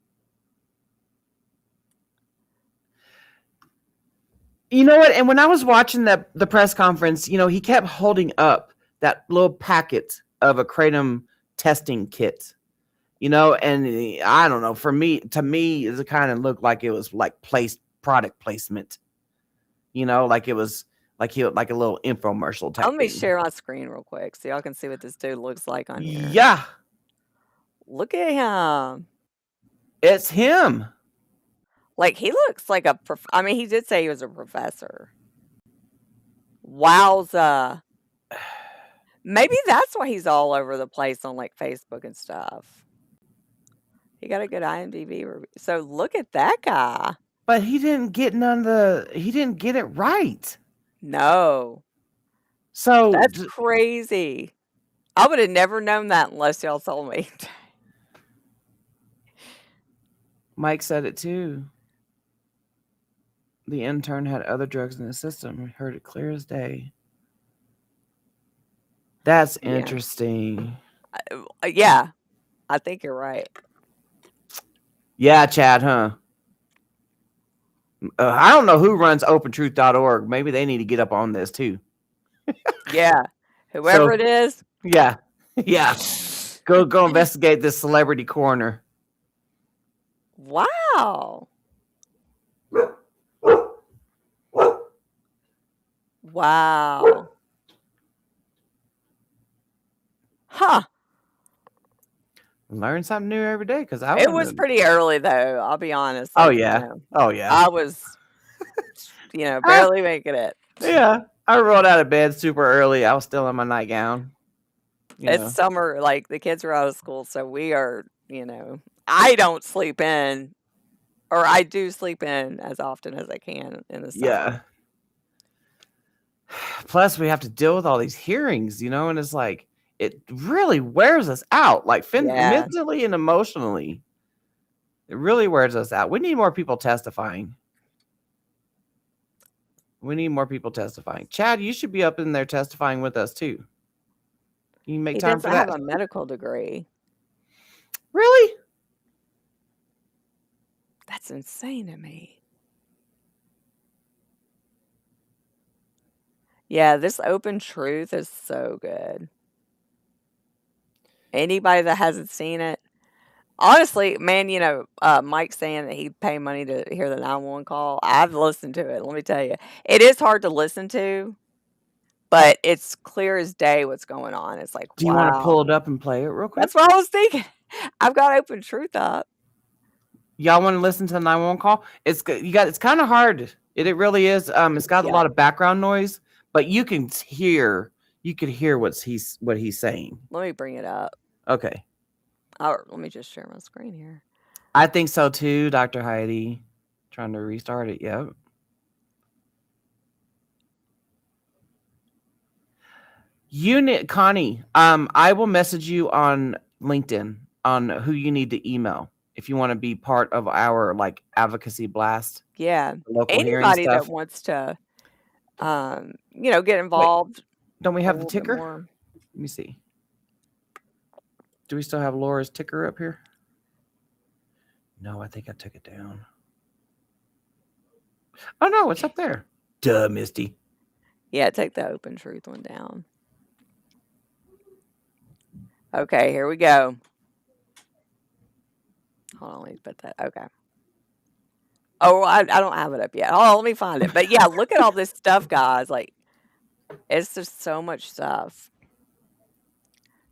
You know what? And when I was watching the press conference, he kept holding up that little packet of a kratom testing kit. And I don't know. To me, it kind of looked like it was like product placement. Like it was like a little infomercial type. Let me share my screen real quick so y'all can see what this dude looks like on here. Yeah. Look at him. It's him. Like, he looks like he did say he was a professor. Wowza. Maybe that's why he's all over the place on, like, Facebook and stuff. He got a good IMDb review. So, look at that guy. But he didn't get he didn't get it right. No. So that's crazy. I would have never known that unless y'all told me. Mike said it too. The intern had other drugs in the system. We heard it clear as day. That's interesting. Yeah. I think you're right. Yeah, Chad, huh? I don't know who runs opentruth.org. Maybe they need to get up on this too. Yeah. Whoever it is. Yeah. Yeah. Go investigate this celebrity coroner. Wow. Wow. Huh. Learn something new every day because I It wouldn't was have. pretty early though. I'll be honest. Oh Like, yeah. Oh yeah. I was, barely making it. Yeah. I rolled out of bed super early. I was still in my nightgown. It's summer, like the kids are out of school, so we are, I don't sleep in, or I do sleep in as often as I can in the summer. Yeah. Plus, we have to deal with all these hearings, and it's like it really wears us out, like Yeah. mentally and emotionally. It really wears us out. We need more people testifying. Chad, you should be up in there testifying with us too. You can make time for He that. doesn't have a medical degree. Really? That's insane to me. Yeah, this Open Truth is so good. Anybody that hasn't seen it, honestly, man, Mike saying that he'd pay money to hear the 911 call. I've listened to it. Let me tell you, it is hard to listen to, but it's clear as day what's going on. It's like, Do you want to pull it up and play it real quick? That's what I was thinking. I've got Open Truth up. Y'all want to listen to the 911 call? It's kind of hard. It really is. It's got a lot of background noise, but you could hear what he's saying. Let me bring it up. Okay. Let me just share my screen here. I think so too, Dr. Heidi. Trying to restart it. Yep. Connie, I will message you on LinkedIn on who you need to email if you want to be part of our advocacy blast. Yeah. Local Anybody that wants to get involved. Wait, don't we have the ticker? Let me see. Do we still have Laura's ticker up here? No, I think I took it down. Oh no, it's up there. Duh, Misty. Yeah, take the Open Truth one down. Okay, here we go. Hold on, let me put that. Okay. Oh, I don't have it up yet. Oh, let me find it. But yeah, look at all this stuff, guys. Like, it's just so much stuff.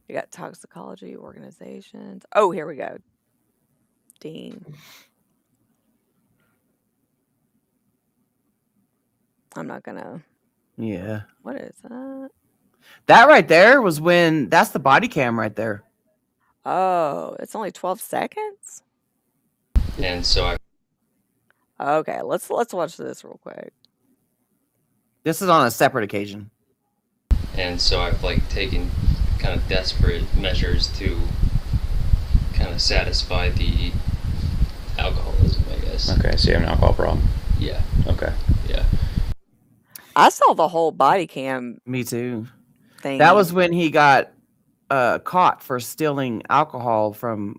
You got toxicology organizations. Oh, here we go. Dean. I'm not gonna. Yeah. What is that? That right there was that's the body cam right there. Oh, it's only 12 seconds? And so Okay, let's watch this real quick. This is on a separate occasion. And so I've taken kind of desperate measures to kind of satisfy the alcoholism, I guess. Okay, so you have an alcohol problem. Yeah. Okay. Yeah. I saw the whole body cam. Me too. Thing. That was when he got caught for stealing alcohol from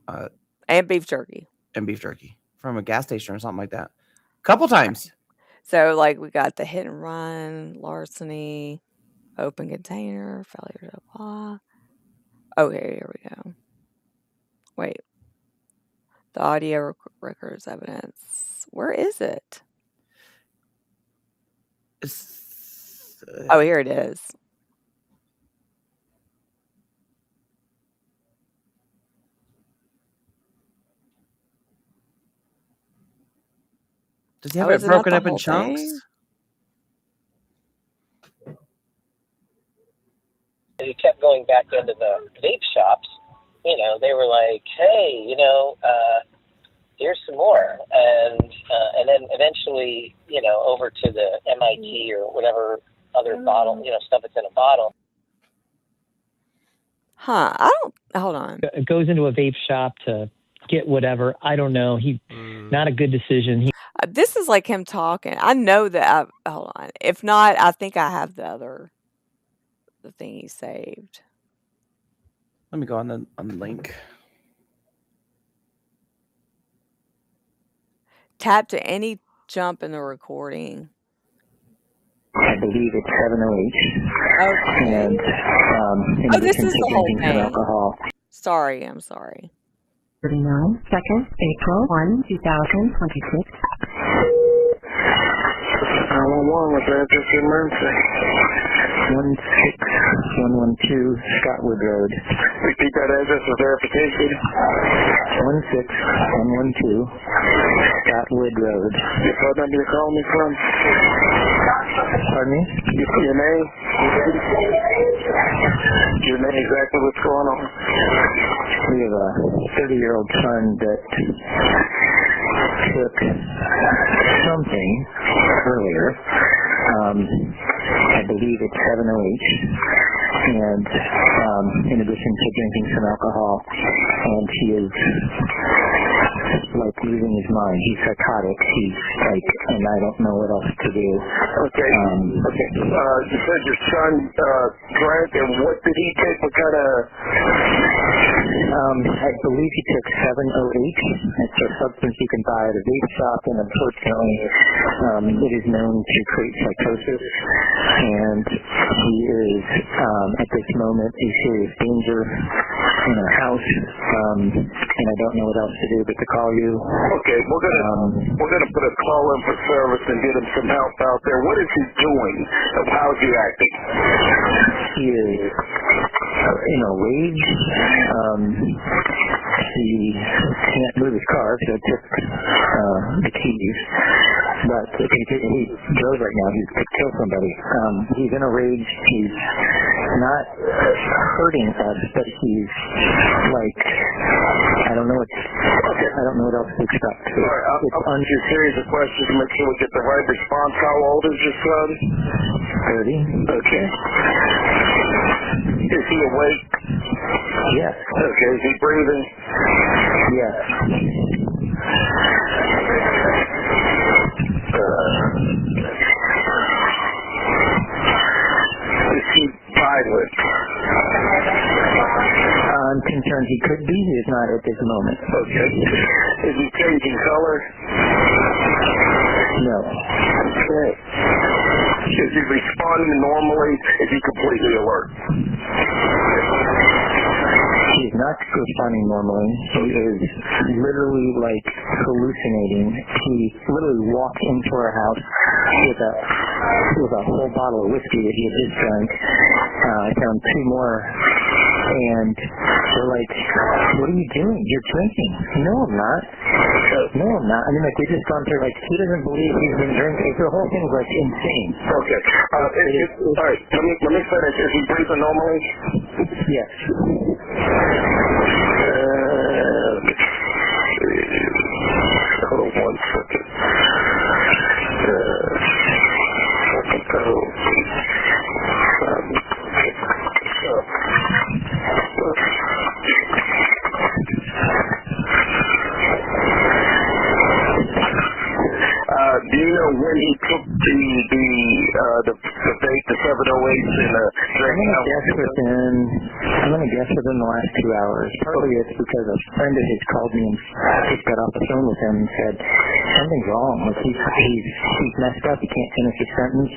and beef jerky from a gas station or something like that. A couple times. So we got the hit and run, larceny, open container, failure to apply. Okay, here we go. Wait. The audio records evidence. Where is it? Oh, here it is. Does he have it broken up in chunks? He kept going back into the vape shops. They were like, "Hey, here's some more," and then eventually, over to the MIT or whatever other bottle, stuff that's in a bottle. Huh? Hold on. It goes into a vape shop to get whatever. I don't know. Not a good decision. This is like him talking. I know that. Hold on. If not, I think I have the thing he saved. Let me go on the link. Tap to any jump in the recording. I believe it's 708. Okay. And this is the whole thing. Alcohol. Sorry, I'm sorry. 39 seconds, April 1, 2026. 911 was emergency. 16112 Scottwood Road. Repeat that address for verification. 16112 Scottwood Road. Your phone number you're calling me from? Pardon me? Your name? Your name, exactly what's going on? We have a 30-year-old son that took something earlier. I believe it's 7-OH, and in addition to drinking some alcohol, and he is like losing his mind. He's psychotic. He's like, and I don't know what else to do. Okay. You said your son drank, and what did he take? What kind of? I believe he took 7-OH. It's a substance you can buy at a vape shop, and unfortunately, it is known to create psychosis. And he is at this moment a serious danger in our house. And I don't know what else to do but to call you. Okay, we're gonna put a call in for service and get him some help out there. What is he doing? How's he acting? He is in a rage. He can't move his car, so I took the keys. But if he drove right now, he could kill somebody. He's in a rage. He's not hurting us, but he's like, I don't know what else to expect. All right, I'll ask you a series of questions to make sure we get the right response. How old is your son? 30. Okay. Is he awake? Yes. Okay, is he breathing? Yes. Is he violent? I'm concerned he could be. He is not at this moment. Okay. Is he changing color? No. Okay. Is he responding normally? Is he completely alert? He's not responding normally. He is literally like hallucinating. He literally walked into our house with a whole bottle of whiskey that he had just drank. I found 2 more, and they're like, "What are you doing? You're drinking." No, I'm not. No, I'm not. I mean, like, we just gone through, like, he doesn't believe he's been drinking. The whole thing is, like, insane. Okay. All right, let me finish. Is he breathing normally? Yes. Hold on 1 second. Do you know when he took the vape, the 7-OH, and the drinking? I'm going to guess within the last 2 hours. Partly it's because a friend of his called me and just got off the phone with him and said, something's wrong. Like he's messed up. He can't finish his sentence.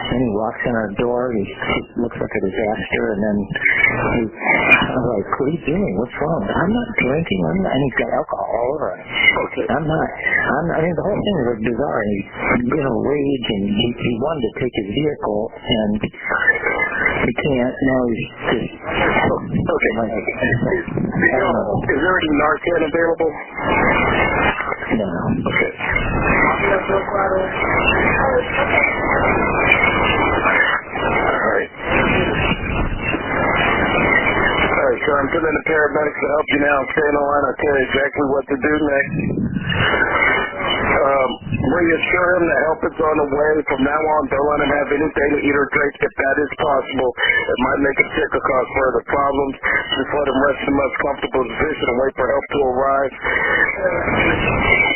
And he walks in our door. He looks like a disaster. And then I'm like, what are you doing? What's wrong? I'm not drinking. And he's got alcohol all over him. Okay. I mean, the whole thing was bizarre. And he's in a rage, and he wanted to take his vehicle, and he can't. Now he's just... Okay. I don't know. Is there any Narcan available? No. Okay. Alright, so I'm sending the paramedics to help you now. Stay on the line. I'll tell you exactly what to do next. Reassure him that help is on the way. From now on, don't let him have anything to eat or drink if that is possible. It might make him sick or cause further problems. Just let him rest in a most comfortable position and wait for help to arrive.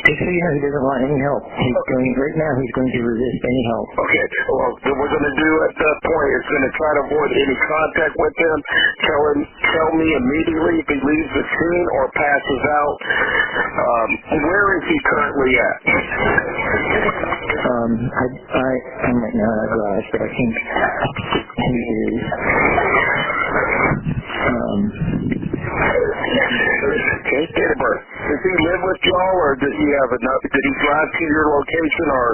Just so you know, he doesn't want any help. Right now, he's going to resist any help. Okay, well, what we're going to do at that point is going to try to avoid any contact with him. Tell me immediately if he leaves the scene or passes out. Where is he currently at? I'm right now in a garage, but I think he is. Okay, date of birth. Does he live with y'all, or does he have enough? Did he drive to your location, or?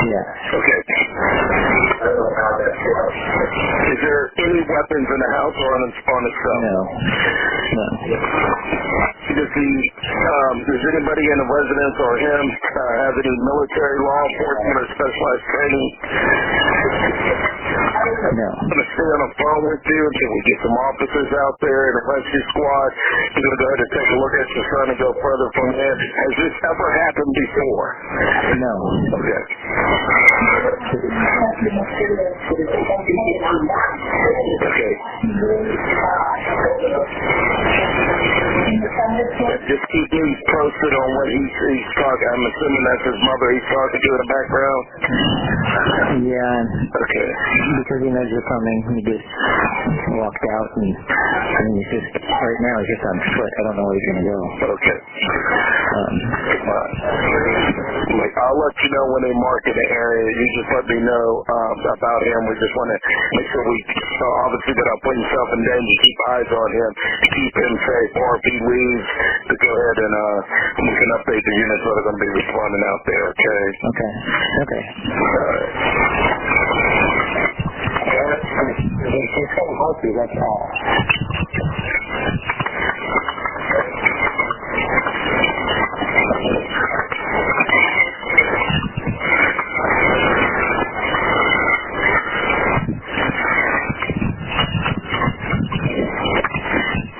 Yeah. Okay. weapons in the house or on itself? No. Does anybody in the residence or him have any military, law enforcement, or specialized training? No. I'm going to stay on the phone with you until we get some officers out there and a rescue squad. You're going to go ahead and take a look at your son and go further from there. Has this ever happened before? No. Okay. Okay. Just keep me posted on what he's talking. I'm assuming that's his mother he's talking to in the background. Yeah. Okay. Because he knows you're coming, he just walked out, and he's just, right now he's just on foot. I don't know where he's going to go. Okay. I'll let you know when they mark in the area. You just let me know about him. We just want to make sure we, obviously, that I'll put yourself in danger, keep eyes on him, keep him safe, or if he leaves, to go ahead and we can update the units that are going to be responding out there, okay? Okay. It's going to help you, that's all.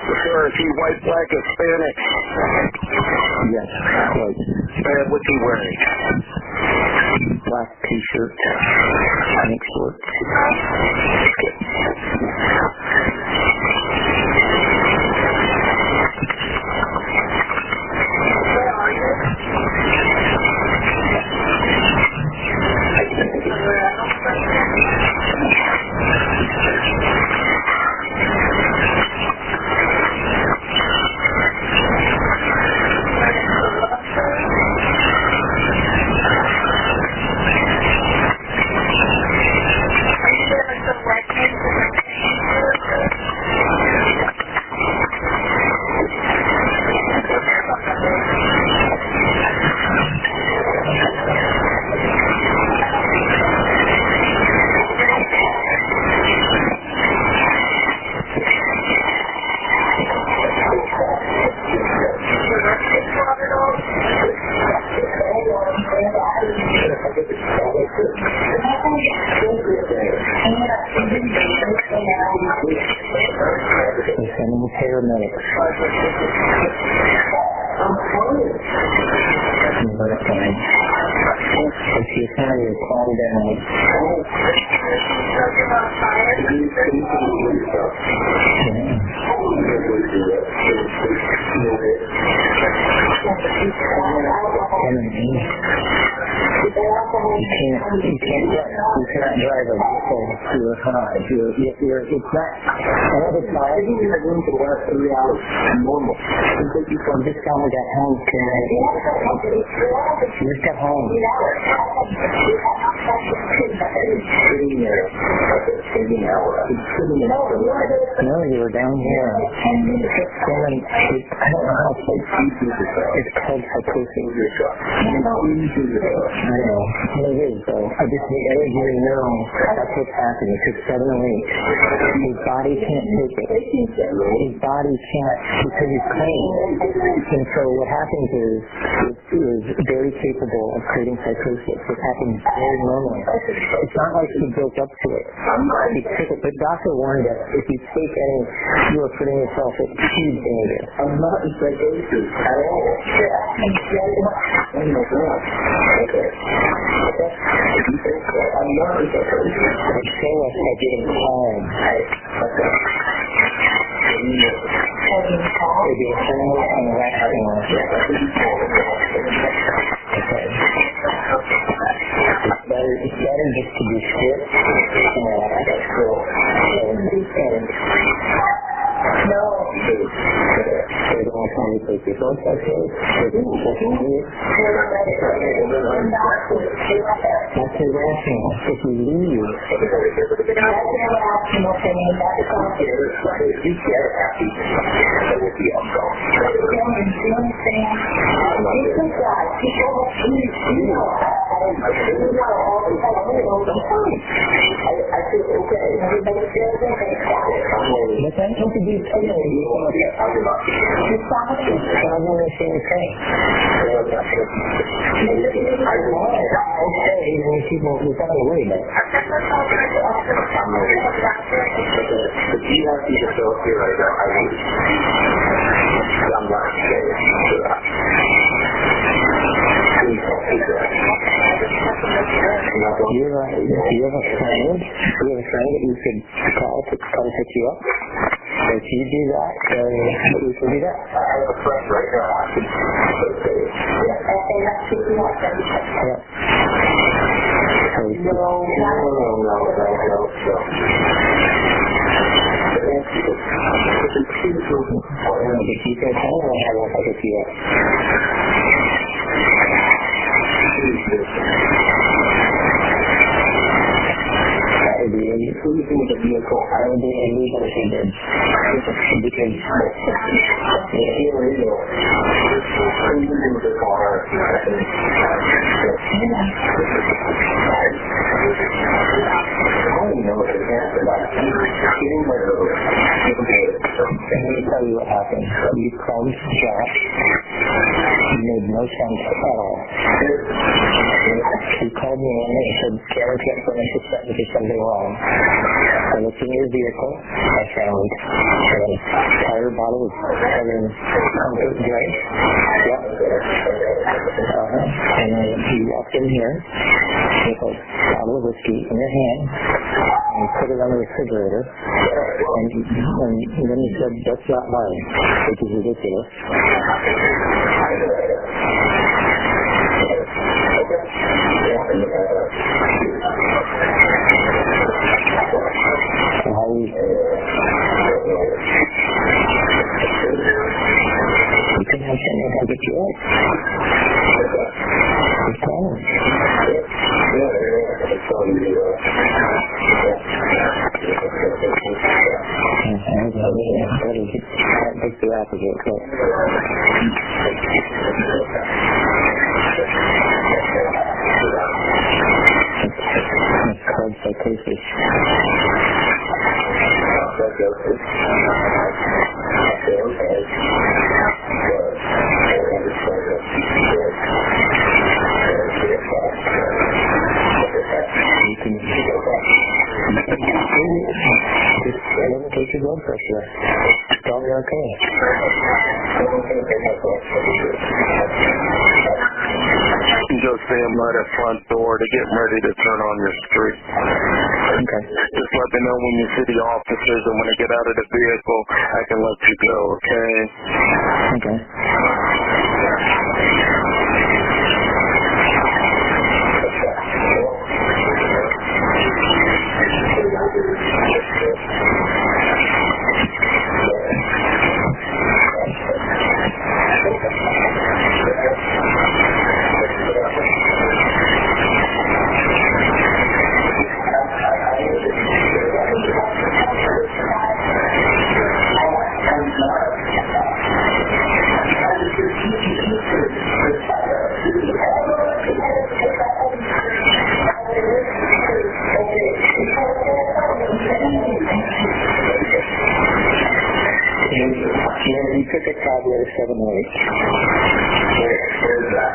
Sir, is he white, black, Hispanic? Yes, white. And what's he wearing? Black t-shirt, pink shorts. We're sending the paramedics. If you find your calm down. You cannot drive a vehicle to a car. It's not. Another time, you have room to last 3 hours normal. From this time we got home tonight. We just got home. No, you were down here. I don't know how it's called psychosis. I know. It is, though. I just need everybody to know that's what's happening. It's 708. His body can't take it. His body can't because he's clean. And so what happens is very capable of creating psychosis. It happens very normally. It's not like he built up to it. He took it. But doctor warned us, if you take any, you are putting yourself at huge danger. I'm not in psychosis at all. Oh my God. Okay. I'm not in psychosis. Show us by getting calm. Okay. Maybe a family and resting. Okay. It's better just to be strict and no. They don't want to take your phone touches. That's irrational. If you leave, But then don't be telling me I don't understand the thing. Okay, when people we're not worry about it. But you have to just go here right now. I'm not scared for that. Do you have a friend? Do you have a friend that you could call to come pick you up? If you do that, then we can do that. I have a friend right now. Yeah. If you can tell me how to pick you up. That would be illegal with the vehicle. I would be illegal if you did. Because it's illegal. Cruising with the car. I don't know what happened. Getting my road. Let me tell you what happened. You called Josh. It made no sense at all. He called me in and said, Karen can't finish the sentence, there's something wrong. I looked in your vehicle. I found an entire bottle of comfort drink. Yep. And then you walked in here with a bottle of whiskey in your hand and put it on the refrigerator. And then you said, that's not mine, which is ridiculous. You can have someone come pick you up. It's fine. That's the opposite. It's called psychosis. Take your blood pressure. Tell me okay. Just stand by the front door to get ready to turn on your street. Okay. Just let me know when you see the officers, and when I get out of the vehicle, I can let you go, okay? Okay. You took a cab with a 708. Where's that?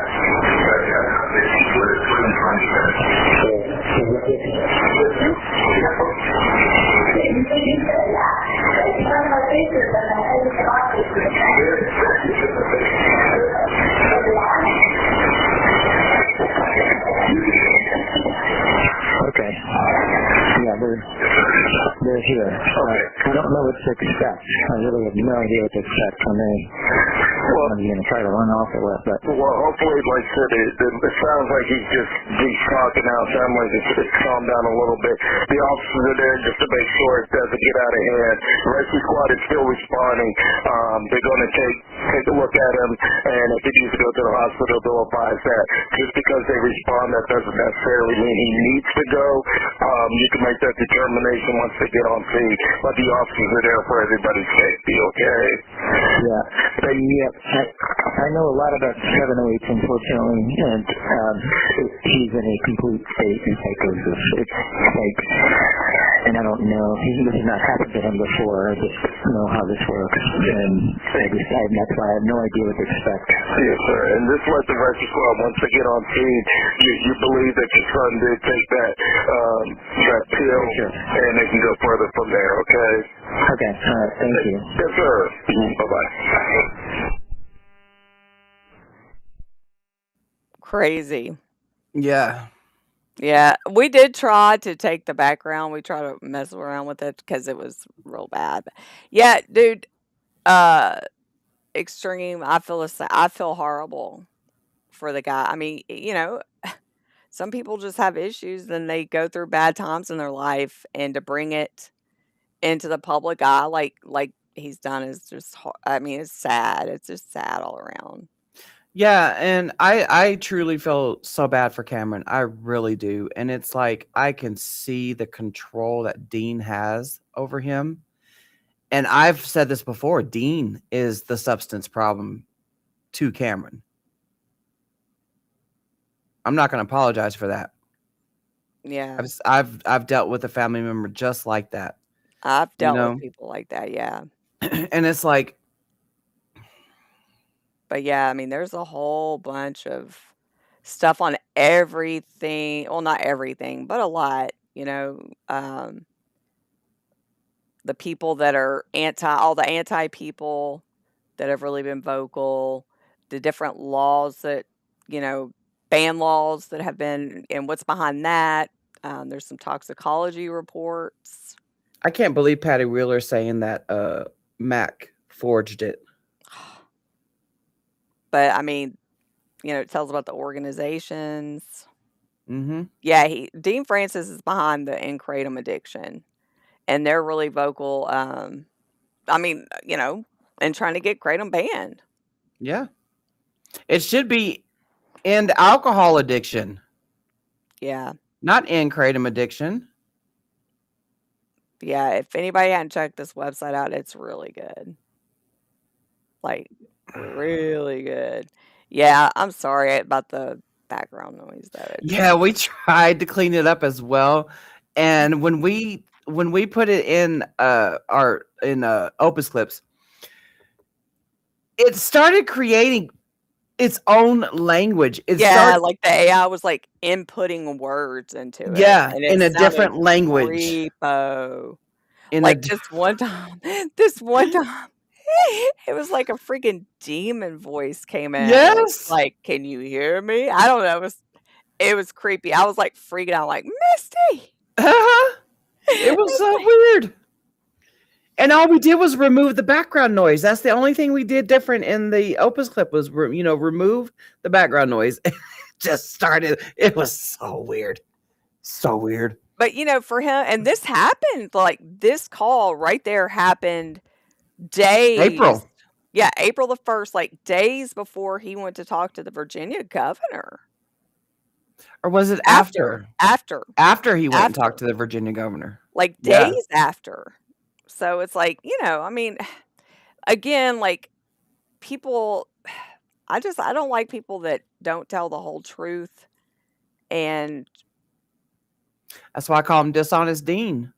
Okay. Yeah, they're here. I don't know what to expect. I really have no idea what to expect from me. Well, I'm going to try to run off or what, but... Well, hopefully, like I said, it sounds like he's talking now. It sounds like it's calmed down a little bit. The officers are there just to make sure it doesn't get out of hand. The rescue squad is still responding. They're going to take take a look at him, and if he needs to go to the hospital, they'll advise that. Just because they respond, that doesn't necessarily mean he needs to go. You can make that determination once they get on scene, but the officers are there for everybody's safety, okay? Yeah. But I know a lot about 708, unfortunately, and he's in a complete state of psychosis. It's like, and I don't know, this has not happened to him before. I just know how this works, and that's why I have no idea what to expect. Yes, sir. And this was the Rescue Squad. Once they get on scene, you believe that your son did take that pill, Sure. and they can go further from there, okay? Okay, all right, thank you. Yes, sir. Bye-bye. Crazy. Yeah. Yeah, we did try to take the background. We tried to mess around with it because it was real bad. But yeah, dude, extreme. I feel horrible for the guy. I mean, some people just have issues and they go through bad times in their life, and to bring it into the public eye like he's done is just. I mean, it's sad. It's just sad all around. Yeah, and I truly feel so bad for Cameron. I really do. And it's like I can see the control that Dean has over him. And I've said this before, Dean is the substance problem to Cameron. I'm not going to apologize for that. Yeah, I've dealt with a family member just like that. I've dealt know? with people like that. Yeah. And it's like, But yeah, I mean, there's a whole bunch of stuff on everything. Well, not everything, but a lot. The people that are all the anti people that have really been vocal, the different laws that, ban laws that have been, and what's behind that. There's some toxicology reports. I can't believe Patty Wheeler saying that Mac forged it. But I mean, it tells about the organizations. Mm-hmm. Yeah, Dean Francis is behind the In Kratom addiction, and they're really vocal. I mean, and trying to get Kratom banned. Yeah. It should be end alcohol addiction, Yeah, not end Kratom addiction. yeah. If anybody hadn't checked this website out, it's really good. Like, really good. Yeah, I'm sorry about the background noise though. Yeah, we tried to clean it up as well. And when we put it in Opus Clips, it started creating its own language. Like the AI was like inputting words into it. Yeah, and it in a sounded different language. creepo. In Like this one time, it was like a freaking demon voice came in. Yes. Like, can you hear me? I don't know. It was creepy. I was like freaking out, like, Misty. It was so weird. And all we did was remove the background noise. That's the only thing we did different in the Opus Clip was, remove the background noise. It just started. It was so weird. So weird. But, for him, and this happened, like this call right there happened days. April. Yeah, April the 1st, like days before he went to talk to the Virginia governor. Or was it after? After he went and After. talked to the Virginia governor. Like Yeah. days after. So it's like, I mean, again, like people, I don't like people that don't tell the whole truth. And That's why I call him Dishonest Dean.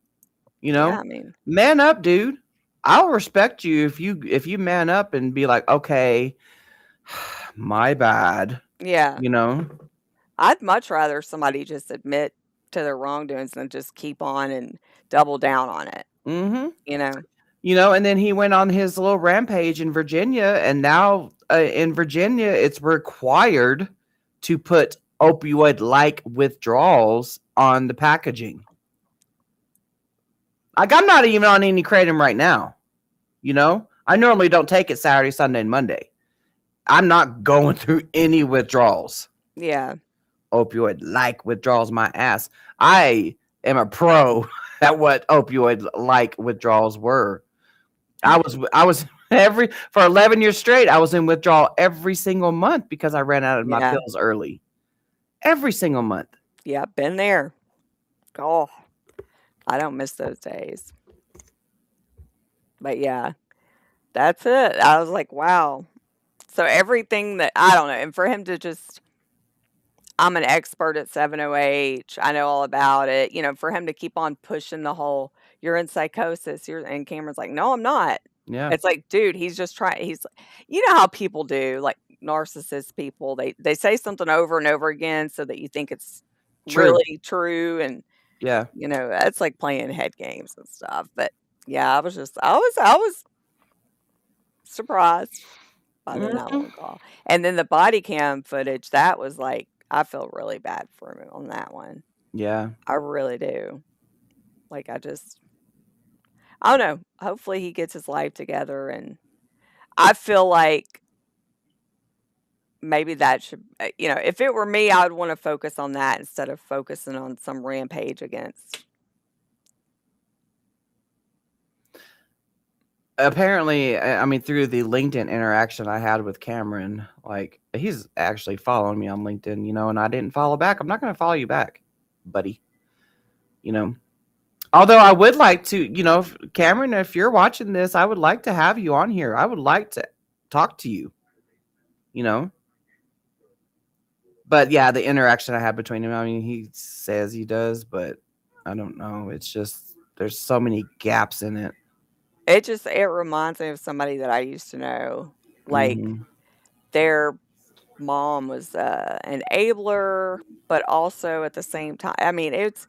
yeah, I mean, Man up, dude. I'll respect you if you man up and be like, okay, my bad. yeah, I'd much rather somebody just admit to their wrongdoings than just keep on and double down on it. Mm-hmm. And then he went on his little rampage in Virginia, and now in Virginia, it's required to put opioid-like withdrawals on the packaging. Like, I'm not even on any Kratom right now. I normally don't take it Saturday, Sunday, and Monday. I'm not going through any withdrawals. yeah, Opioid-like withdrawals, my ass. I am a pro at what opioid-like withdrawals were. I was For 11 years straight, I was in withdrawal every single month because I ran out of my Yeah. pills early. Every single month. Yeah, been there. Oh, I don't miss those days. But yeah, that's it. I was like, wow. So everything that I don't know, and for him to just, I'm an expert at 7OH. I know all about it. You know, for him to keep on pushing the whole, you're in psychosis. And Cameron's like, no, I'm not. Yeah. It's like, dude, he's just trying. You know how people do, like narcissist people. They say something over and over again so that you think it's True. really true, and Yeah. you know, that's like playing head games and stuff. But yeah, I was surprised by the 911 call, and then the body cam footage. That was like, I feel really bad for him on that one. Yeah. I really do. Like, I don't know. Hopefully he gets his life together, and I feel like maybe that should, you know, if it were me, I would want to focus on that instead of focusing on some rampage against. Apparently, I mean, through the LinkedIn interaction I had with Cameron, like, he's actually following me on LinkedIn, you know, and I didn't follow back. I'm not going to follow you back, buddy. You know, although I would like to, you know, Cameron, if you're watching this, I would like to have you on here. I would like to talk to you, you know. But yeah, the interaction I had between him, I mean, he says he does, but I don't know. It's just, there's so many gaps in it. It reminds me of somebody that I used to know. Like, their mom was an enabler, but also at the same time, I mean, it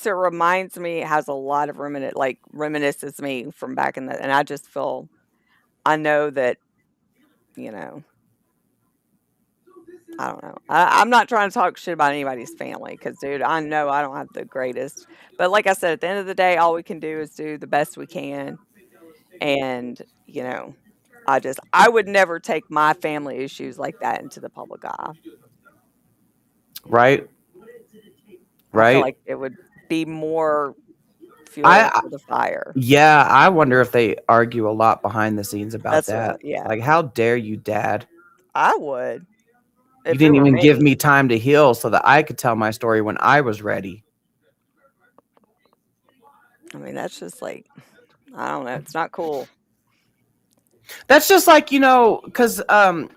reminds me, it has a lot of reminisces me from back in the, and I just feel, I know that, you know, I don't know. I'm not trying to talk shit about anybody's family because, dude, I know I don't have the greatest. But like I said, at the end of the day, all we can do is do the best we can. And, you know, I would never take my family issues like that into the public eye. Right. I feel like it would be more fuel for the fire. Yeah, I wonder if they argue a lot behind the scenes about that. Yeah. Like, how dare you, Dad? I would. You didn't even give me time to heal so that I could tell my story when I was ready. I mean, that's just like, I don't know. It's not cool. That's just like, you know, because I've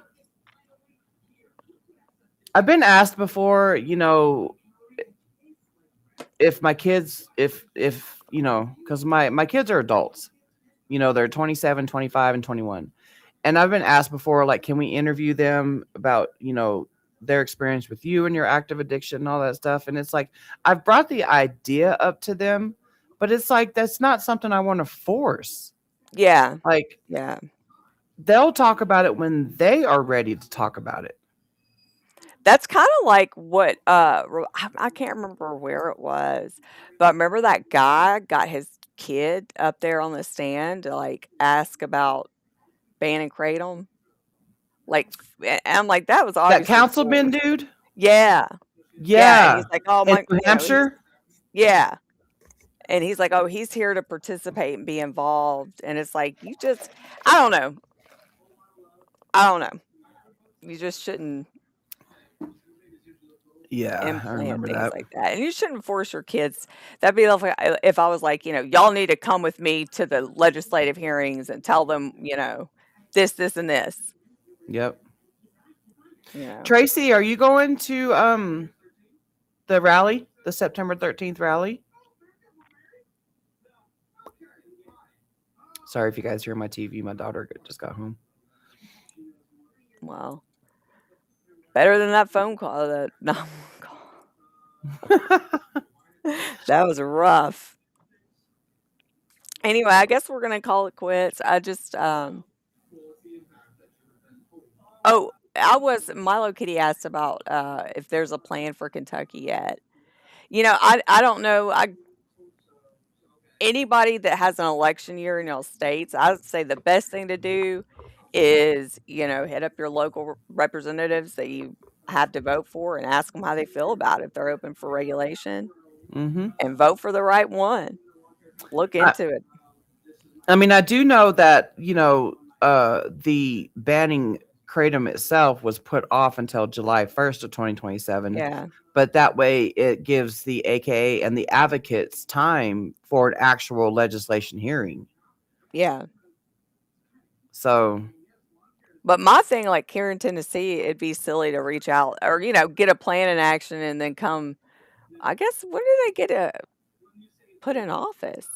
been asked before, you know, if my kids, if you know, because my kids are adults, you know, they're 27, 25, and 21. And I've been asked before, like, can we interview them about, you know, their experience with you and your active addiction and all that stuff. And it's like, I've brought the idea up to them, but it's like, that's not something I want to force. Yeah. Like, yeah, they'll talk about it when they are ready to talk about it. That's kind of like what I can't remember where it was, but remember that guy got his kid up there on the stand to like ask about banning kratom. Like, and I'm like, that was obviously That councilman dude. Yeah. Yeah. And he's like, oh my, New Hampshire. Yeah. And he's like, oh, he's here to participate and be involved. And it's like, you just, I don't know. You just shouldn't Yeah, I implant remember things that. like that. And you shouldn't force your kids. That'd be like if I was like, you know, y'all need to come with me to the legislative hearings and tell them, you know, this, and this. Yep. You know. Tracy, are you going to the rally, the September 13th rally? Sorry if you guys hear my TV. My daughter just got home. Wow. Better than that phone call. That 911 call. That was rough. Anyway, I guess we're gonna call it quits. I just Milo Kitty asked about if there's a plan for Kentucky yet. You know, I don't know. Anybody that has an election year in y'all states, I would say the best thing to do is, you know, hit up your local representatives that you have to vote for and ask them how they feel about it, if they're open for regulation, and vote for the right one. Look into it. I mean, I do know that, you know, the banning kratom itself was put off until July 1st of 2027. Yeah. But that way it gives the AKA and the advocates time for an actual legislation hearing. Yeah. So, But my thing, like here in Tennessee, it'd be silly to reach out or, get a plan in action and then come. I guess, when do they get to put in office?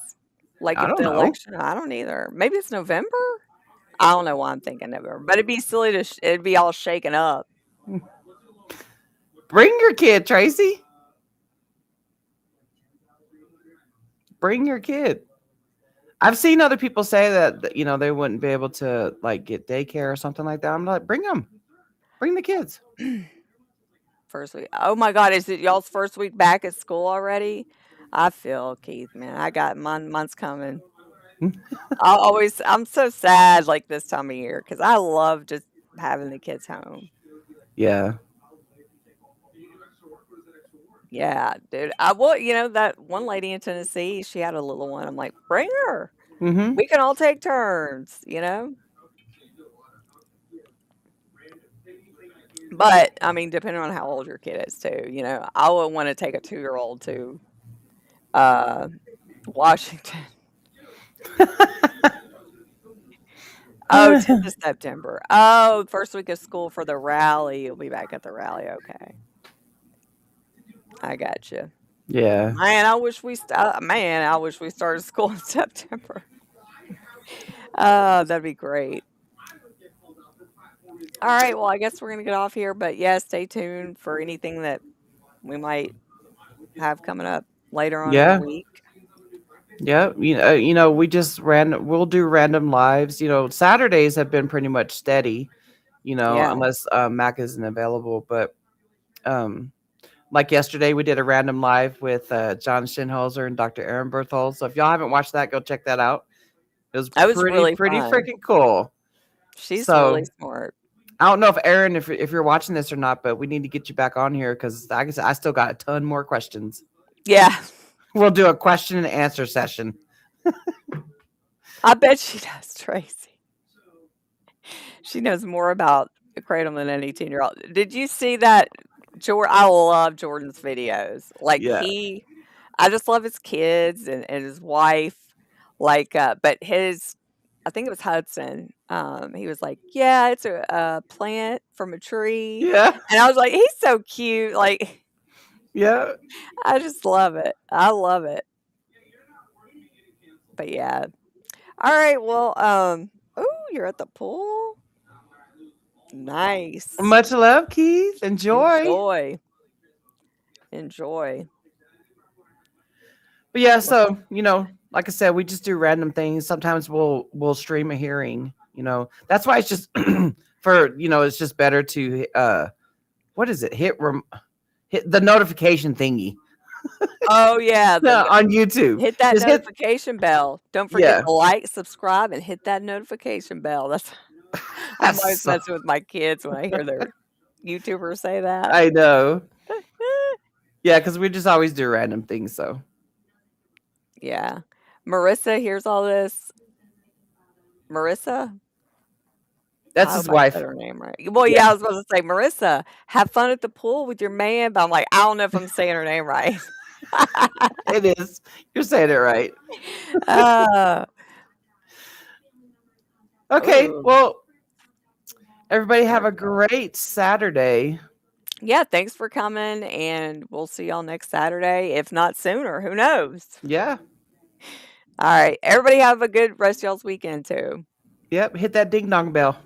Like I if don't the know. election, I don't either. Maybe it's November? I don't know why I'm thinking November, but it'd be silly to, it'd be all shaken up. Bring your kid, Tracy. Bring your kid. I've seen other people say that they wouldn't be able to like get daycare or something like that. I'm like, bring them. Bring the kids. First week. Oh my God, is it y'all's first week back at school already? I feel Keith, man. I got mine's coming. I'm so sad like this time of year because I love just having the kids home. Yeah. Yeah, dude. That one lady in Tennessee, she had a little one. I'm like, bring her. Mm-hmm. We can all take turns, But I mean, depending on how old your kid is too, I would want to take a 2-year-old to Washington. Oh, 10th of September. Oh, first week of school for the rally. You'll be back at the rally. Okay. I got you. Yeah. Man, I wish we started school in September. That'd be great. All right, well, I guess we're gonna get off here, but yeah, stay tuned for anything that we might have coming up later on in Yeah. the week. Yeah. We just we'll do random lives. Saturdays have been pretty much steady, Yeah. unless Mac isn't available. But like yesterday, we did a random live with John Shinholzer and Dr. Aaron Berthold. So if y'all haven't watched that, go check that out. It was That was pretty really pretty fun. freaking cool. She's So really smart. I don't know if Aaron, if you're watching this or not, but we need to get you back on here because I guess I still got a ton more questions. Yeah. We'll do a question and answer session. I bet she does, Tracy. She knows more about the kratom than any 10-year-old. Did you see that? I love Jordan's videos. Like Yeah. I just love his kids and his wife. Like, but I think it was Hudson. He was like, yeah, it's a plant from a tree. Yeah. And I was like, he's so cute. Like, Yeah. I just love it. I love it. But yeah. All right. Well, you're at the pool. Nice. Much love, Keith. Enjoy. Enjoy. But yeah, so like I said, we just do random things. Sometimes we'll stream a hearing. That's why it's just it's just better to what is it? Hit the notification thingy. Oh yeah, on YouTube. hit that Just hit- notification bell. Don't forget Yeah. to like, subscribe, and hit that notification bell. That's I'm always So- messing with my kids when I hear their YouTubers say that. I know. Yeah, because we just always do random things. So Yeah. Marissa hears all this. Marissa? that's I his hope I wife. said her name right. Well, yeah, I was supposed to say, Marissa, have fun at the pool with your man. But I'm like, I don't know if I'm saying her name right. It is. You're saying it right. Uh, Okay. Ooh. Well, everybody have a great Saturday. yeah, thanks for coming. And we'll see y'all next Saturday, if not sooner. Who knows? Yeah. All right. Everybody have a good rest of y'all's weekend, too. Yep. Hit that ding dong bell.